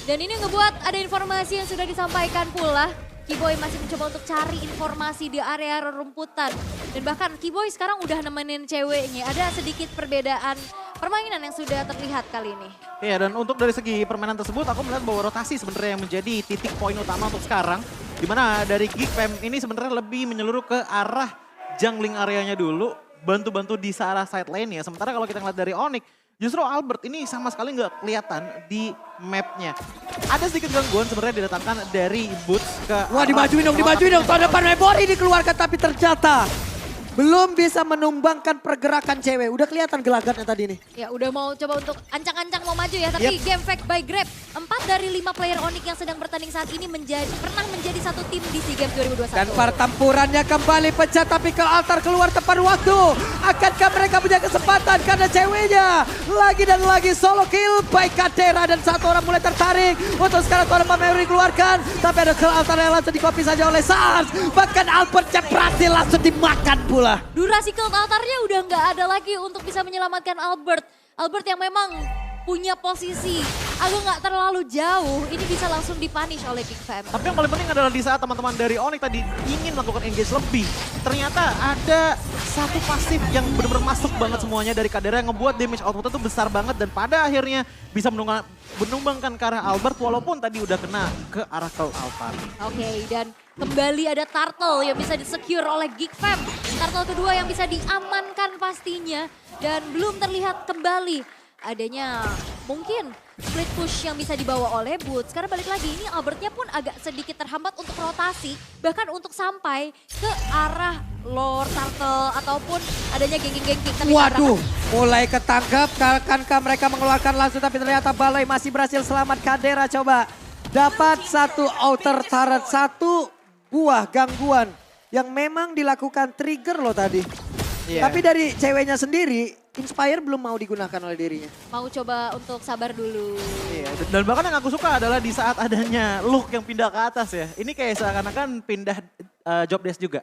Dan ini ngebuat ada informasi yang sudah disampaikan pula Keyboy masih mencoba untuk cari informasi di area rumputan. Dan bahkan Keyboy sekarang udah nemenin ceweknya. Ada sedikit perbedaan permainan yang sudah terlihat kali ini. Iya, dan untuk dari segi permainan tersebut aku melihat bahwa rotasi sebenarnya yang menjadi titik poin utama untuk sekarang. Dimana dari Geekfam ini sebenarnya lebih menyeluruh ke arah jungling areanya dulu. Bantu-bantu di arah side lane ya. Sementara kalau kita ngeliat dari Onyx, justru Albert ini sama sekali nggak kelihatan di mapnya. Ada sedikit gangguan sebenarnya didatangkan dari Boots ke... Wah dimajuin dong. Tahun depan Memory dikeluarkan tapi ternyata belum bisa menumbangkan pergerakan cewek. Udah kelihatan gelagatnya tadi nih. Ya udah mau coba untuk ancang-ancang mau maju ya. Tapi game fact by Grab. 4 dari 5 player Onyx yang sedang bertanding saat ini pernah menjadi satu tim di SEA Games 2021. Dan pertempurannya kembali pecah tapi ke altar keluar tepat waktu. Akankah mereka punya kesempatan karena ceweknya lagi dan lagi solo kill by Kadera. Dan satu orang mulai tertarik untuk sekarang Tuan Memory keluarkan. Tapi ada ke altar yang langsung di-copy saja oleh Sars. Bahkan Albertnya berhasil langsung dimakan pula. Durasi kill altarnya udah nggak ada lagi untuk bisa menyelamatkan Albert. Albert yang memang punya posisi agak nggak terlalu jauh, ini bisa langsung dipunish oleh Geekfam. Tapi yang paling penting adalah di saat teman-teman dari Onyx tadi ingin melakukan engage lebih. Ternyata ada satu pasif yang benar-benar masuk banget semuanya dari Kadera yang ngebuat damage output itu besar banget. Dan pada akhirnya bisa menumbangkan ke arah Albert walaupun tadi udah kena ke arah kill altar. Oke, dan kembali ada Turtle yang bisa di-secure oleh Geekfam. Turtle kedua yang bisa diamankan pastinya. Dan belum terlihat kembali adanya mungkin split push yang bisa dibawa oleh Boots. Karena balik lagi ini Albertnya pun agak sedikit terhambat untuk rotasi. Bahkan untuk sampai ke arah Lord Turtle ataupun adanya gengking-gengking. Waduh, mulai ketangkap. Akankah mereka mengeluarkan langsung tapi ternyata Baloi masih berhasil selamat. Kadera coba dapat satu outer turret, satu buah gangguan yang memang dilakukan trigger loh tadi. Yeah. Tapi dari ceweknya sendiri, Inspire belum mau digunakan oleh dirinya. Mau coba untuk sabar dulu. Iya, dan bahkan yang aku suka adalah di saat adanya Luke yang pindah ke atas ya. Ini kayak seakan-akan pindah job desk juga.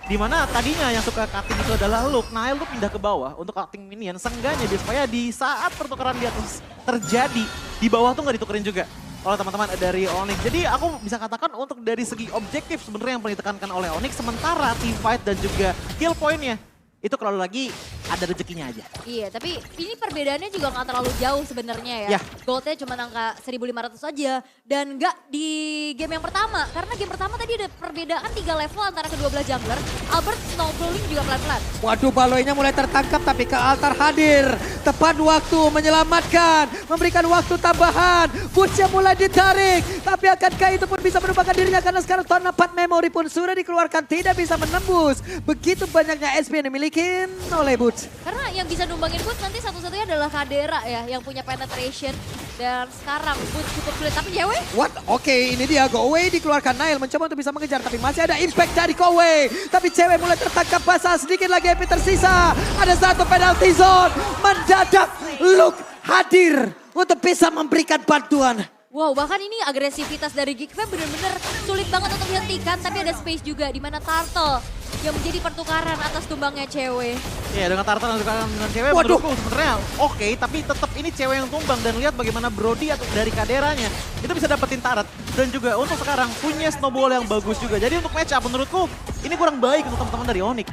Dimana tadinya yang suka cutting itu adalah Luke, Nail tuh pindah ke bawah untuk cutting minion. Seenggaknya supaya di saat pertukaran di atas terjadi, di bawah tuh nggak ditukerin juga oleh teman-teman dari Onyx. Jadi aku bisa katakan untuk dari segi objektif sebenarnya yang paling ditekankan oleh Onyx. Sementara team fight dan juga kill point-nya itu kalau lagi ada rezekinya aja. Iya, tapi ini perbedaannya juga nggak terlalu jauh sebenarnya ya. Ya. Goldnya cuma angka 1.500 aja. Dan nggak di game yang pertama. Karena game pertama tadi ada perbedaan 3 level antara kedua belah jungler. Albert snowballing juga pelan-pelan. Waduh, Baloinya mulai tertangkap tapi ke altar hadir. Tepat waktu menyelamatkan, memberikan waktu tambahan. Boots-nya mulai ditarik. Tapi akankah itu pun bisa menumbangkan dirinya karena sekarang Tuan 4 Memory pun sudah dikeluarkan. Tidak bisa menembus. Begitu banyaknya SP yang dimiliki oleh Boots. Karena yang bisa numbangin Boots nanti satu-satunya adalah Kadera ya. Yang punya penetration. Dan sekarang Boots cukup sulit. Tapi cewek? What? Oke, ini dia Go Away dikeluarkan. Nail mencoba untuk bisa mengejar. Tapi masih ada impact dari Go Away. Tapi cewek mulai tertangkap basah. Sedikit lagi MP tersisa. Ada satu penalty zone. Mendadak Luke hadir untuk bisa memberikan bantuan. Wow, bahkan ini agresivitas dari Geekfam benar-benar sulit banget untuk dihentikan. Tapi ada space juga di mana Turtle yang menjadi pertukaran atas tumbangnya cewek. Iya, dengan Turtle dan tukaran dengan cewek menurutku sebenarnya oke, tapi tetap ini cewek yang tumbang. Dan lihat bagaimana Brody atau dari Kaderanya itu bisa dapetin turret. Dan juga untuk sekarang punya snowball yang bagus juga. Jadi untuk match up menurutku ini kurang baik untuk teman-teman dari Onyx.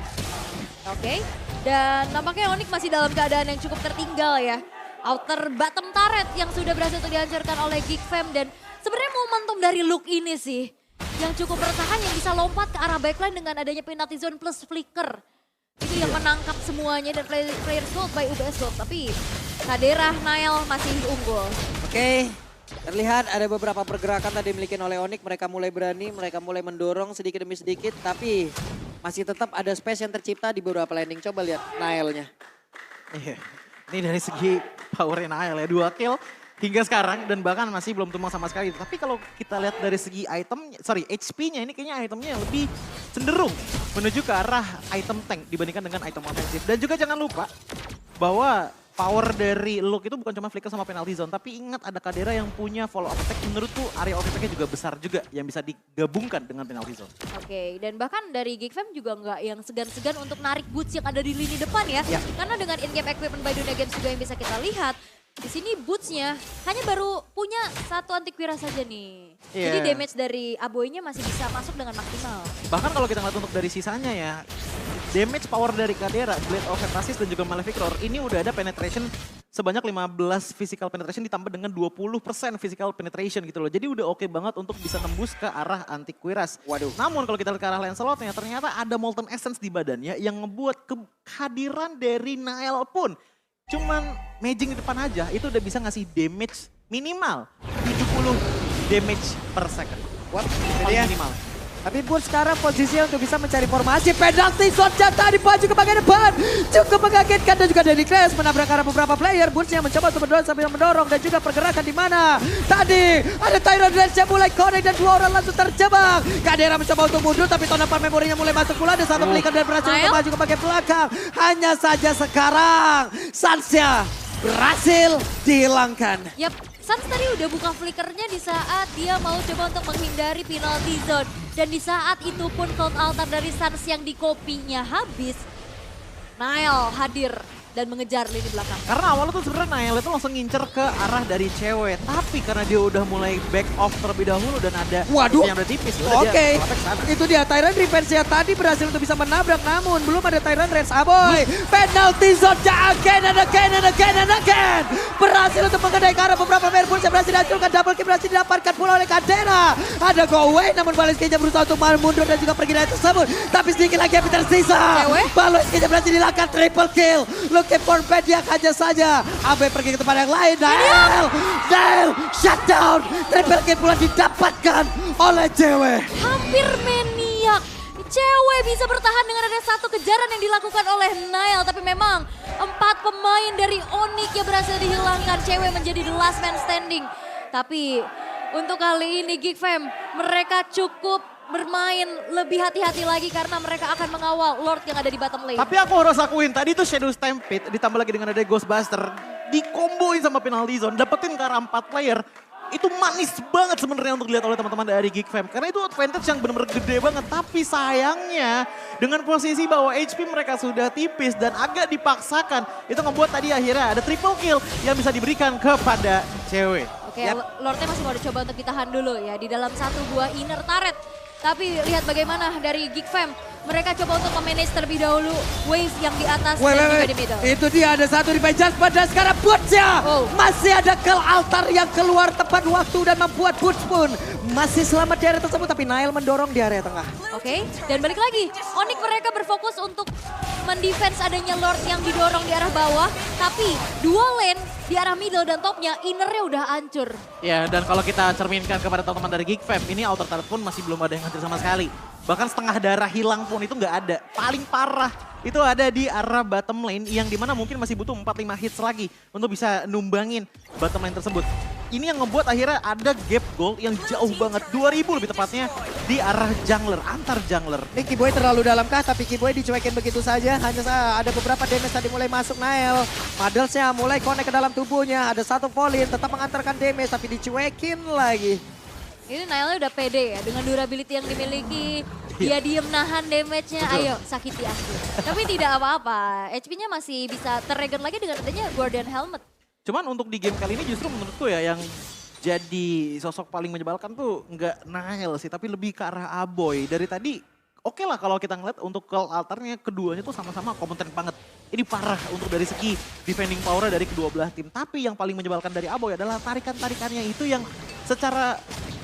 Oke, dan nampaknya Onyx masih dalam keadaan yang cukup tertinggal ya. Outer bottom turret yang sudah berhasil untuk dihancurkan oleh Geekfam. Dan sebenarnya momentum dari Luke ini sih yang cukup meresahkan, yang bisa lompat ke arah backline dengan adanya penalty zone plus flicker. Itu yang menangkap semuanya dan player gold by UBS Gold. Tapi Kadera, Nail masih unggul. Oke, terlihat ada beberapa pergerakan tadi dimiliki oleh Onyx. Mereka mulai berani, mereka mulai mendorong sedikit demi sedikit. Tapi masih tetap ada space yang tercipta di beberapa landing. Coba lihat Nailnya. Iya, ini dari segi powernya Nail ya, 2 kill hingga sekarang dan bahkan masih belum tumbang sama sekali. Tapi kalau kita lihat dari segi HP-nya ini kayaknya itemnya lebih cenderung menuju ke arah item tank dibandingkan dengan item offensif. Dan juga jangan lupa bahwa power dari Luke itu bukan cuma flicker sama penalty zone, tapi ingat ada Kadera yang punya follow up attack. Menurutku area of attack-nya juga besar juga yang bisa digabungkan dengan penalty zone. Oke, dan bahkan dari Geekfam juga nggak yang segan-segan untuk narik Boots yang ada di lini depan ya. Karena dengan in-game equipment by Dunia Games juga yang bisa kita lihat, Di sini Boots-nya hanya baru punya satu antivirus saja nih. Iya. Jadi damage dari Aboy-nya masih bisa masuk dengan maksimal. Bahkan kalau kita ngeliat untuk dari sisanya ya, damage power dari Kadera, Blade of Phantasy dan juga Malefic Roar ini udah ada penetration sebanyak 15 physical penetration ditambah dengan 20% physical penetration gitu loh. Jadi udah oke banget untuk bisa nembus ke arah antivirus. Waduh. Namun kalau kita lihat ke arah Lancelot-nya ternyata ada Molten Essence di badannya yang ngebuat kehadiran dari Nael pun cuman maging di depan aja itu udah bisa ngasih damage minimal 70 damage per second. What? Paling Jadi minimal. tapi Boots sekarang posisinya untuk bisa mencari formasi. Penalti shot jatah dipaju ke bagian depan. Cukup mengagetkan dan juga dari Clash menabrak arah beberapa player. Boots yang mencoba untuk mendorong sambil mendorong dan juga pergerakan di mana. Tadi ada Tyron Dance yang mulai connect dan dua orang langsung terjebak. Kadera mencoba untuk mundur tapi tonapan memorinya mulai masuk pula. Ada satu pelikan dan berhasil untuk maju ke bagian belakang. Hanya saja sekarang Sansya berhasil dihilangkan. Yap, Sans tadi udah buka flickernya di saat dia mau coba untuk menghindari penalty zone. Dan di saat itu pun Cloud Altar dari Sans yang di kopinya habis. Nael hadir dan mengejar lini belakang. Karena awalnya tuh sebenarnya Nael itu langsung ngincer ke arah dari cewek. Tapi karena dia udah mulai back off terlebih dahulu dan ada Waduh. yang udah tipis. udah Oke, dia ngelapek ke sana. itu dia Tyrant Revenge-nya tadi berhasil untuk bisa menabrak, namun belum ada Tyrant Reds Aboy. Penalty zone-nya again and again and again and again. Berhasil untuk mengenai ke arah beberapa player pun berhasil dihancurkan, double kill berhasil didapatkan pula oleh Kadera. Ada go away, namun Baleskinya berusaha untuk mundur dan juga pergi dari tersebut. Tapi sedikit lagi yang tersisa. Baleskinya berhasil dilakukan triple kill. Looking for Pediak hanya saja. Abe pergi ke tempat yang lain. Nail, shutdown. Triple kill pula didapatkan oleh cewek. Hampir maniak. Cewek bisa bertahan dengan ada satu kejaran yang dilakukan oleh Nail. Tapi memang 4 pemain dari Onyx yang berhasil dihilangkan. Cewek menjadi the last man standing. Tapi untuk kali ini Geek Fam, mereka cukup bermain lebih hati-hati lagi karena mereka akan mengawal Lord yang ada di bottom lane. Tapi aku harus akuin tadi tuh Shadow Stampede ditambah lagi dengan ada Ghostbuster. Dikomboin sama penalty zone, dapetin ke arah 4 player. Itu manis banget sebenarnya untuk dilihat oleh teman-teman dari Geek Fam. Karena itu advantage yang benar-benar gede banget. Tapi sayangnya dengan posisi bahwa HP mereka sudah tipis dan agak dipaksakan. Itu membuat tadi akhirnya ada triple kill yang bisa diberikan kepada cewek. Oke, Lordnya masih mau dicoba untuk ditahan dulu ya di dalam satu buah inner turret. Tapi lihat bagaimana dari Geek Fam. Mereka coba untuk memanage terlebih dahulu wave yang di atas dan juga di middle. Itu dia ada satu revenge pada sekarang Boots-nya. Masih ada Cloud Altar yang keluar tepat waktu dan membuat Boots pun masih selamat di area tersebut. Tapi Nail mendorong di area tengah. Oke, dan balik lagi. Onyx mereka berfokus untuk mendefense adanya Lord yang didorong di arah bawah. Tapi dua lane di arah middle dan topnya innernya udah hancur. Ya, dan kalau kita cerminkan kepada teman-teman dari Geek Fam, ini Outer Turret pun masih belum ada yang hancur sama sekali. Bahkan setengah darah hilang pun itu nggak ada. Paling parah itu ada di arah bottom lane yang dimana mungkin masih butuh 4-5 hits lagi untuk bisa numbangin bottom lane tersebut. Ini yang ngebuat akhirnya ada gap gold yang jauh banget, 2000 lebih tepatnya di arah jungler, antar jungler. Ini Kiboy terlalu dalam kah, tapi Kiboy dicuekin begitu saja. Hanya ada beberapa damage tadi mulai masuk Nail. Paddles-nya mulai connect ke dalam tubuhnya. Ada satu Volin tetap mengantarkan damage tapi dicuekin lagi. Ini Nailnya udah pede ya dengan durability yang dimiliki. Dia diem nahan damage-nya, ayo sakiti aku. Tapi tidak apa-apa, HP-nya masih bisa terregen lagi dengan adanya Guardian Helmet. Cuman untuk di game kali ini justru menurutku ya yang jadi sosok paling menyebalkan tuh nggak Nail sih, tapi lebih ke arah Aboy. Dari tadi oke lah kalau kita ngeliat untuk Cloud Altarnya keduanya tuh sama-sama kompeten banget. Ini parah untuk dari segi defending power dari kedua belah tim. Tapi yang paling menyebalkan dari Aboy adalah tarikan-tarikannya itu yang secara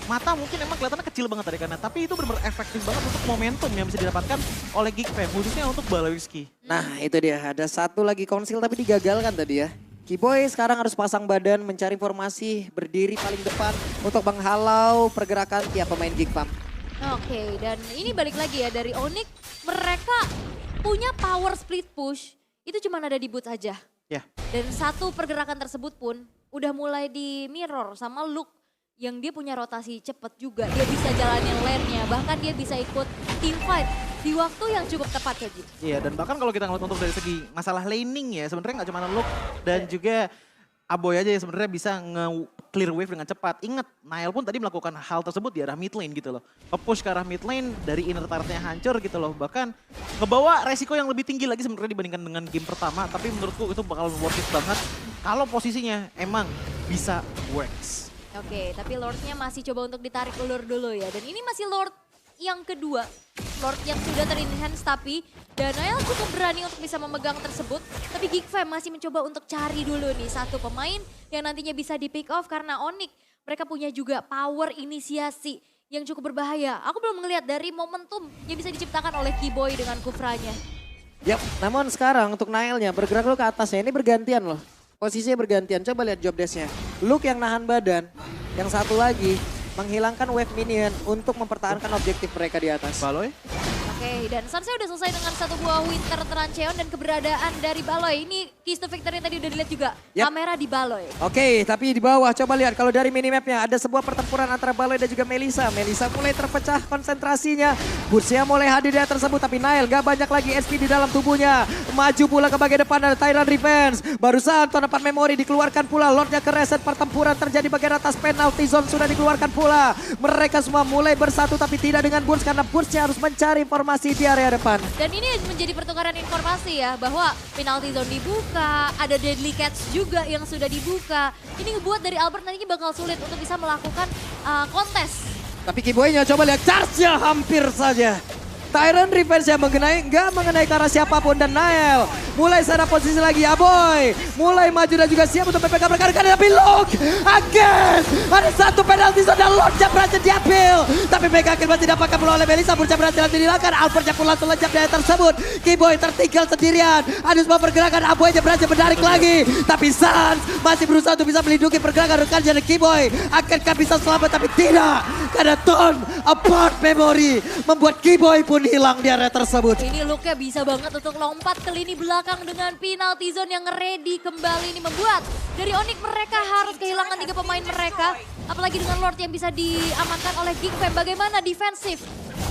mata mungkin emang kelihatannya kecil banget tarikannya. Tapi itu benar-benar efektif banget untuk momentum yang bisa didapatkan oleh Geek Fam, khususnya untuk Balewiski. Nah itu dia, ada satu lagi konsil tapi digagalkan tadi ya. Kiboy sekarang harus pasang badan, mencari formasi, berdiri paling depan untuk menghalau pergerakan tiap pemain Geek Fam. Oke, dan ini balik lagi ya dari Onyx, mereka punya power split push, itu cuma ada di Boots aja. Ya. Dan satu pergerakan tersebut pun udah mulai di mirror sama Luke yang dia punya rotasi cepet juga. Dia bisa jalanin lane-nya, bahkan dia bisa ikut team fight di waktu yang cukup tepat saja. Iya, dan bahkan kalau kita ngeliat untuk dari segi masalah laning ya, sebenarnya nggak cuma Luke dan juga Aboy aja yang sebenarnya bisa nge-clear wave dengan cepat. Ingat, Nail pun tadi melakukan hal tersebut di arah mid lane gitu loh. Nge-push ke arah mid lane, dari inner turretnya hancur gitu loh. Bahkan ngebawa resiko yang lebih tinggi lagi sebenarnya dibandingkan dengan game pertama. Tapi menurutku itu bakal worth it banget kalau posisinya emang bisa works. Oke, tapi Lordnya masih coba untuk ditarik ulur dulu ya. Dan ini masih Lord yang kedua. Lord yang sudah ter-enhance tapi Danael cukup berani untuk bisa memegang tersebut. Tapi Geek Fam masih mencoba untuk cari dulu nih satu pemain yang nantinya bisa di pick off karena Onyx. Mereka punya juga power inisiasi yang cukup berbahaya. Aku belum ngelihat dari momentum yang bisa diciptakan oleh Keyboy dengan Kufranya. Yap, namun sekarang untuk Nailnya bergerak dulu ke atasnya. Ini bergantian loh. Posisinya bergantian. Coba lihat job desk-nya. Luke yang nahan badan. Yang satu lagi menghilangkan wave minion untuk mempertahankan objektif mereka di atas. Baloy? Oke, dan Sansai udah selesai dengan satu buah Winter Trancheon dan keberadaan dari Baloy. Ini keys to victory tadi udah dilihat juga. Yap. Kamera di Baloy. Oke, tapi di bawah coba lihat kalau dari minimapnya ada sebuah pertempuran antara Baloy dan juga Melissa. Melissa mulai terpecah konsentrasinya. Bursia mulai hadir di tersebut tapi Nail gak banyak lagi SP di dalam tubuhnya. Maju pula ke bagian depan ada Tyrant Revenge. Barusan ton 4 memori dikeluarkan pula. Lordnya ke reset, pertempuran terjadi bagian atas, penalty zone sudah dikeluarkan pula. Mereka semua mulai bersatu tapi tidak dengan Burst karena Burstnya harus mencari informasi di area depan. Dan ini menjadi pertukaran informasi ya bahwa penalty zone dibuka, ada Deadly Catch juga yang sudah dibuka. Ini ngebuat dari Albert nantinya bakal sulit untuk bisa melakukan kontes. Tapi Keyboy-nya coba lihat charge-nya hampir saja. Tyrant Revenge yang nggak mengenai ke arah siapapun dan Nail mulai sana posisi lagi Aboy mulai maju dan juga siap untuk PPK rekan-rekan tapi Luke again ada satu penalti zone dan Lordnya berhasil diambil tapi PKK masih didapatkan pula oleh Melissa. Burja berhasil dihilangkan, Albertnya pun langsung lencap dari tersebut. Keyboy tertinggal sendirian, ada sebuah pergerakan Aboy-nya berhasil menarik lagi tapi Sans masih berusaha untuk bisa melindungi pergerakan rekannya dan Keyboy akankah bisa selamat tapi tidak karena ton apart memory membuat Keyboy pun hilang di area tersebut. Ini Luke-nya bisa banget untuk lompat ke lini belakang dengan penalty zone yang ready kembali. Ini membuat dari Onyx mereka harus kehilangan 3 pemain mereka. Apalagi dengan Lord yang bisa diamankan oleh Geek Fam. Bagaimana defensif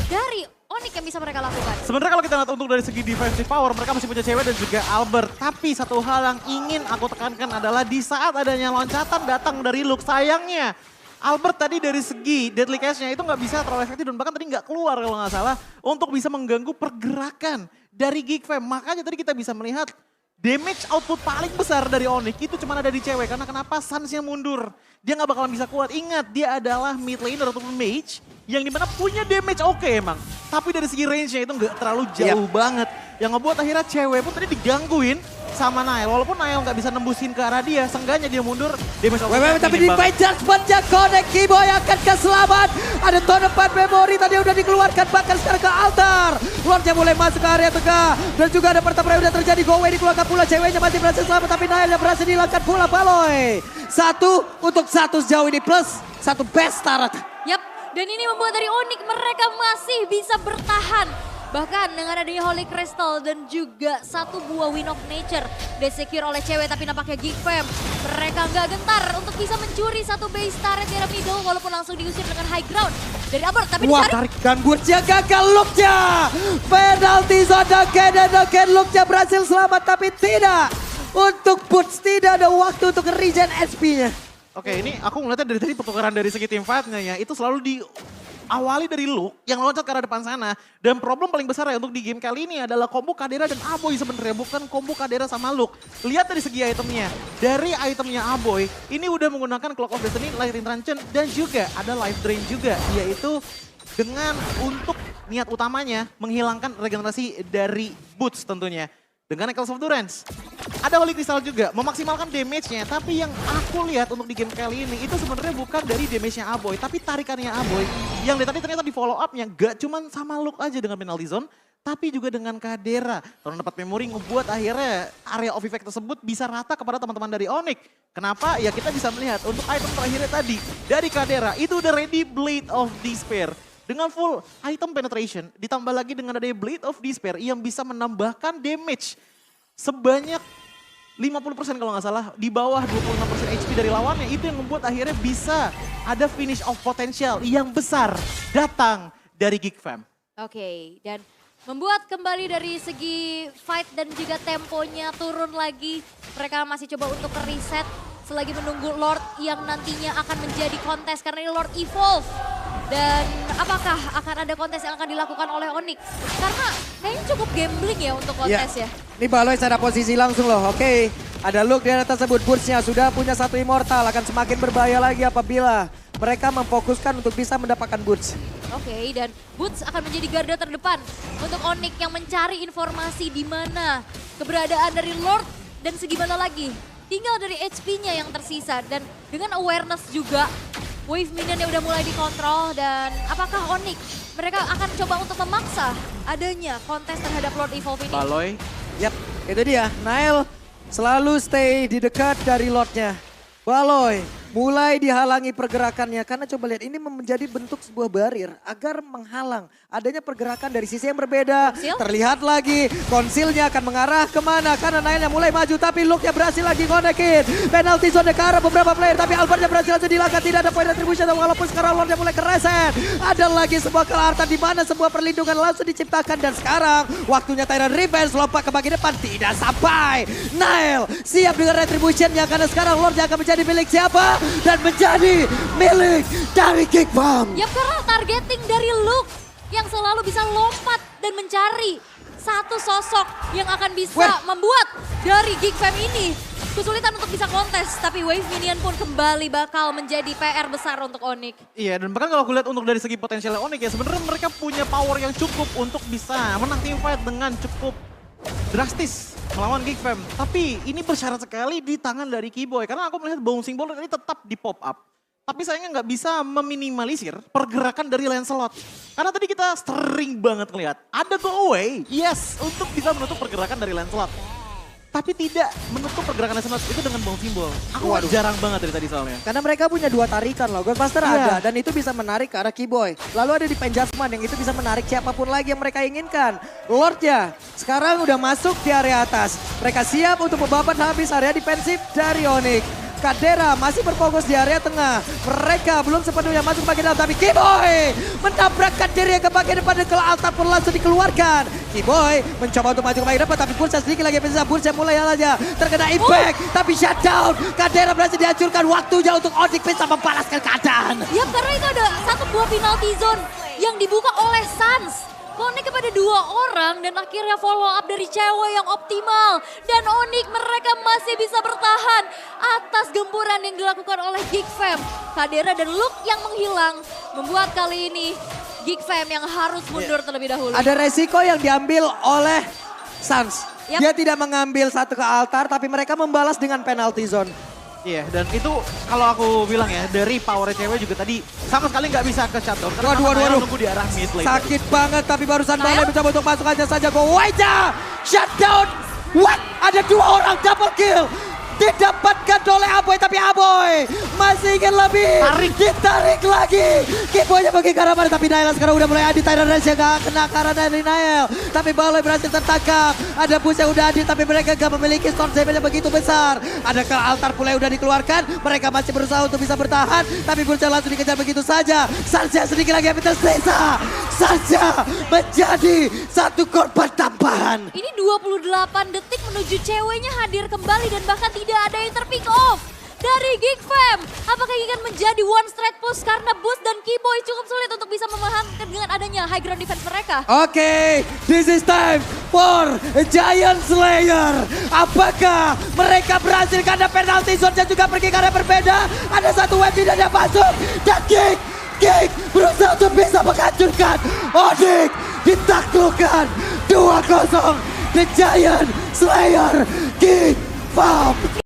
dari Onyx yang bisa mereka lakukan? Sebenarnya kalau kita lihat untuk dari segi defensive power, mereka masih punya cewek dan juga Albert. Tapi satu hal yang ingin aku tekankan adalah di saat adanya loncatan datang dari Luke, sayangnya Albert tadi dari segi deadly catch-nya itu nggak bisa terlalu efektif dan bahkan tadi nggak keluar kalau nggak salah untuk bisa mengganggu pergerakan dari Geek Fam. Makanya tadi kita bisa melihat damage output paling besar dari Onyx itu cuma ada di cewek. Karena kenapa? Sans-nya mundur. Dia nggak bakalan bisa kuat. Ingat dia adalah mid laner ataupun mage yang dimana punya damage oke emang. Tapi dari segi range-nya itu nggak terlalu jauh banget. Yang ngebuat akhirnya cewek pun tadi digangguin sama Nail. Walaupun Nail nggak bisa nembusin ke arah dia, seenggaknya dia mundur. Damage Tapi di fight judgment-nya connect Keyboy akan keselamat. Ada ton 4 memori tadi udah dikeluarkan bahkan sekarang ke altar. Lordnya mulai masuk ke area tengah. Dan juga ada pertempuran yang udah terjadi. Go away dikeluarkan pula, ceweknya masih berhasil selamat. Tapi Nail yang berhasil dihilangkan pula Baloy. 1 untuk 1 sejauh ini plus 1 best start. Yap, dan ini membuat dari Onyx mereka masih bisa bertahan. Bahkan dengan adanya Holy Crystal dan juga satu buah Wind of Nature disecure oleh cewek tapi nampaknya Geek Fam. Mereka nggak gentar untuk bisa mencuri satu base turret di area middle walaupun langsung diusir dengan high ground dari Albert. Tapi Wah, ditarik. tarik dan Burcia gagal Luke-nya. Penalty zone again dan again Luke-nya berhasil selamat tapi tidak. Untuk Burts tidak ada waktu untuk regen SP-nya. Oke, ini aku ngeliatnya dari tadi pertukaran dari segi team fight-nya ya. Itu selalu diawali dari Luke yang loncat ke arah depan sana. Dan problem paling besar ya untuk di game kali ini adalah combo Kadera dan Aboy sebenarnya. Bukan combo Kadera sama Luke. Lihat dari segi itemnya. Dari itemnya Aboy, ini udah menggunakan Clock of Destiny, Lightning Truncheon, dan juga ada Life Drain juga. Yaitu dengan untuk niat utamanya menghilangkan regenerasi dari boots tentunya. Dengan Echoes of Durance. Ada Holy Crystal juga, memaksimalkan damage-nya. Tapi yang aku lihat untuk di game kali ini, itu sebenarnya bukan dari damage-nya Aboy. Tapi tarikannya Aboy, yang tadi ternyata di follow up-nya gak cuman sama Luke aja dengan penalty zone, tapi juga dengan Kadera. Kalau dapat memory ngebuat akhirnya area of effect tersebut bisa rata kepada teman-teman dari Onyx. Kenapa? Ya kita bisa melihat untuk item terakhirnya tadi, dari Kadera, itu udah ready Blade of Despair. Dengan full item penetration, ditambah lagi dengan adanya Blade of Despair yang bisa menambahkan damage sebanyak 50% kalau nggak salah, di bawah 25% HP dari lawannya. Itu yang membuat akhirnya bisa ada finish of potential yang besar datang dari Geek Fam. Oke, dan membuat kembali dari segi fight dan juga temponya turun lagi. Mereka masih coba untuk reset selagi menunggu Lord yang nantinya akan menjadi kontes karena ini Lord Evolve. Dan apakah akan ada kontes yang akan dilakukan oleh Onyx? Karena kayaknya cukup gambling ya untuk kontes ya. Ini Baloy secara posisi langsung loh, oke. Ada Luke di area tersebut, Burst-nya sudah punya satu immortal, akan semakin berbahaya lagi apabila mereka memfokuskan untuk bisa mendapatkan Boots. Oke, dan Boots akan menjadi garda terdepan untuk Onyx yang mencari informasi di mana keberadaan dari Lord dan segimana lagi. Tinggal dari HP-nya yang tersisa dan dengan awareness juga, wave minionnya udah mulai dikontrol dan apakah Onyx mereka akan coba untuk memaksa adanya kontes terhadap Lord Evolve ini? Baloy. Yap, itu dia. Nail selalu stay di dekat dari Lordnya. Baloy mulai dihalangi pergerakannya karena coba lihat ini menjadi bentuk sebuah barrier agar menghalang adanya pergerakan dari sisi yang berbeda. Konsil? Terlihat lagi konsilnya akan mengarah kemana karena Nailnya mulai maju tapi Luke-nya berhasil lagi konekin. Penalty zone ke arah beberapa player tapi Albertnya berhasil langsung dilangkah, tidak ada point retribution walaupun sekarang Lordnya mulai kereset. Ada lagi sebuah kelartan di mana sebuah perlindungan langsung diciptakan dan sekarang waktunya Tyrant Revenge lompat ke bagian depan tidak sampai. Nail siap dengan retributionnya karena sekarang Lordnya akan menjadi milik siapa? Dan menjadi milik dari Geek Bomb. Ya karena targeting dari Luke yang selalu bisa lompat dan mencari satu sosok yang akan bisa membuat dari Geek Fam ini kesulitan untuk bisa kontes. Tapi wave minion pun kembali bakal menjadi PR besar untuk Onyx. Iya, dan bahkan kalau aku lihat untuk dari segi potensialnya Onyx ya sebenarnya mereka punya power yang cukup untuk bisa menang teamfight dengan cukup drastis melawan Geek Fam. Tapi ini bersyarat sekali di tangan dari Keyboy. Karena aku melihat bouncing ball ini tetap di pop up. Tapi sayangnya nggak bisa meminimalisir pergerakan dari Lancelot. Karena tadi kita sering banget ngelihat ada go away, yes, untuk bisa menutup pergerakan dari Lancelot. Tapi tidak menutup pergerakan Lancelot itu dengan bouncing ball. Aku jarang banget dari tadi soalnya. Karena mereka punya dua tarikan loh, Ghostbuster ada dan itu bisa menarik ke arah Keyboy. Lalu ada di Penjasman yang itu bisa menarik siapapun lagi yang mereka inginkan. Lordnya sekarang udah masuk di area atas. Mereka siap untuk membabat habis area defensif dari Onyx. Kadera masih berfokus di area tengah. Mereka belum sepenuhnya masuk ke bagian dalam. Tapi Keyboy menabrakkan dirinya ke bagian depan dan ke altar pun langsung dikeluarkan. Keyboy mencoba untuk maju ke bagian depan. Tapi Bursa sedikit lagi bisa. Bursa mulai aja terkena impact. Tapi shutdown. Kadera berhasil dihancurkan. Waktunya untuk Onyx bisa membalaskan keadaan. Ya karena itu ada satu buah penalty zone yang dibuka oleh Suns. Connect kepada dua orang dan akhirnya follow up dari cewek yang optimal. Dan Onyx mereka masih bisa bertahan atas gempuran yang dilakukan oleh Geek Fam. Kadera dan Luke yang menghilang membuat kali ini Geek Fam yang harus mundur terlebih dahulu. Ada resiko yang diambil oleh Suns. Yap. Dia tidak mengambil satu ke altar tapi mereka membalas dengan penalty zone. Iya, dan itu kalau aku bilang ya, dari power cewek juga tadi sama sekali nggak bisa ke shutdown. Karena Waduh. nunggu di arah mid lane. Sakit banget tapi barusan Balai mencoba untuk masuk aja saja. Go Waja! Shutdown! What? Ada dua orang double kill! Didapatkan oleh Aboy tapi Aboy masih ingin lebih. Ditarik lagi. Keyboynya pergi ke arah mana tapi Nail sekarang udah mulai adi. Tyrant Rage gak kena karena dari Nail. Tapi Balai berhasil tertangkap. Ada push yang udah adi tapi mereka gak memiliki storm damage yang begitu besar. Ada ke altar pula yang udah dikeluarkan. Mereka masih berusaha untuk bisa bertahan. Tapi Bursa langsung dikejar begitu saja. Saja sedikit lagi yang tersisa. Saja menjadi satu korban tambahan. Ini 28 detik menuju ceweknya hadir kembali dan bahkan tidak ada yang terpick off dari Geek Fam. Apakah ini akan menjadi one straight push karena Boost dan Keyboy cukup sulit untuk bisa memahami dengan adanya high ground defense mereka. Oke, this is time for Giant Slayer. Apakah mereka berhasil karena penalty zone juga pergi karena berbeda. Ada satu web tidak ada masuk dan Geek berusaha untuk bisa menghancurkan Onyx. Ditaklukkan 2-0 The Giant Slayer Geek Bomb.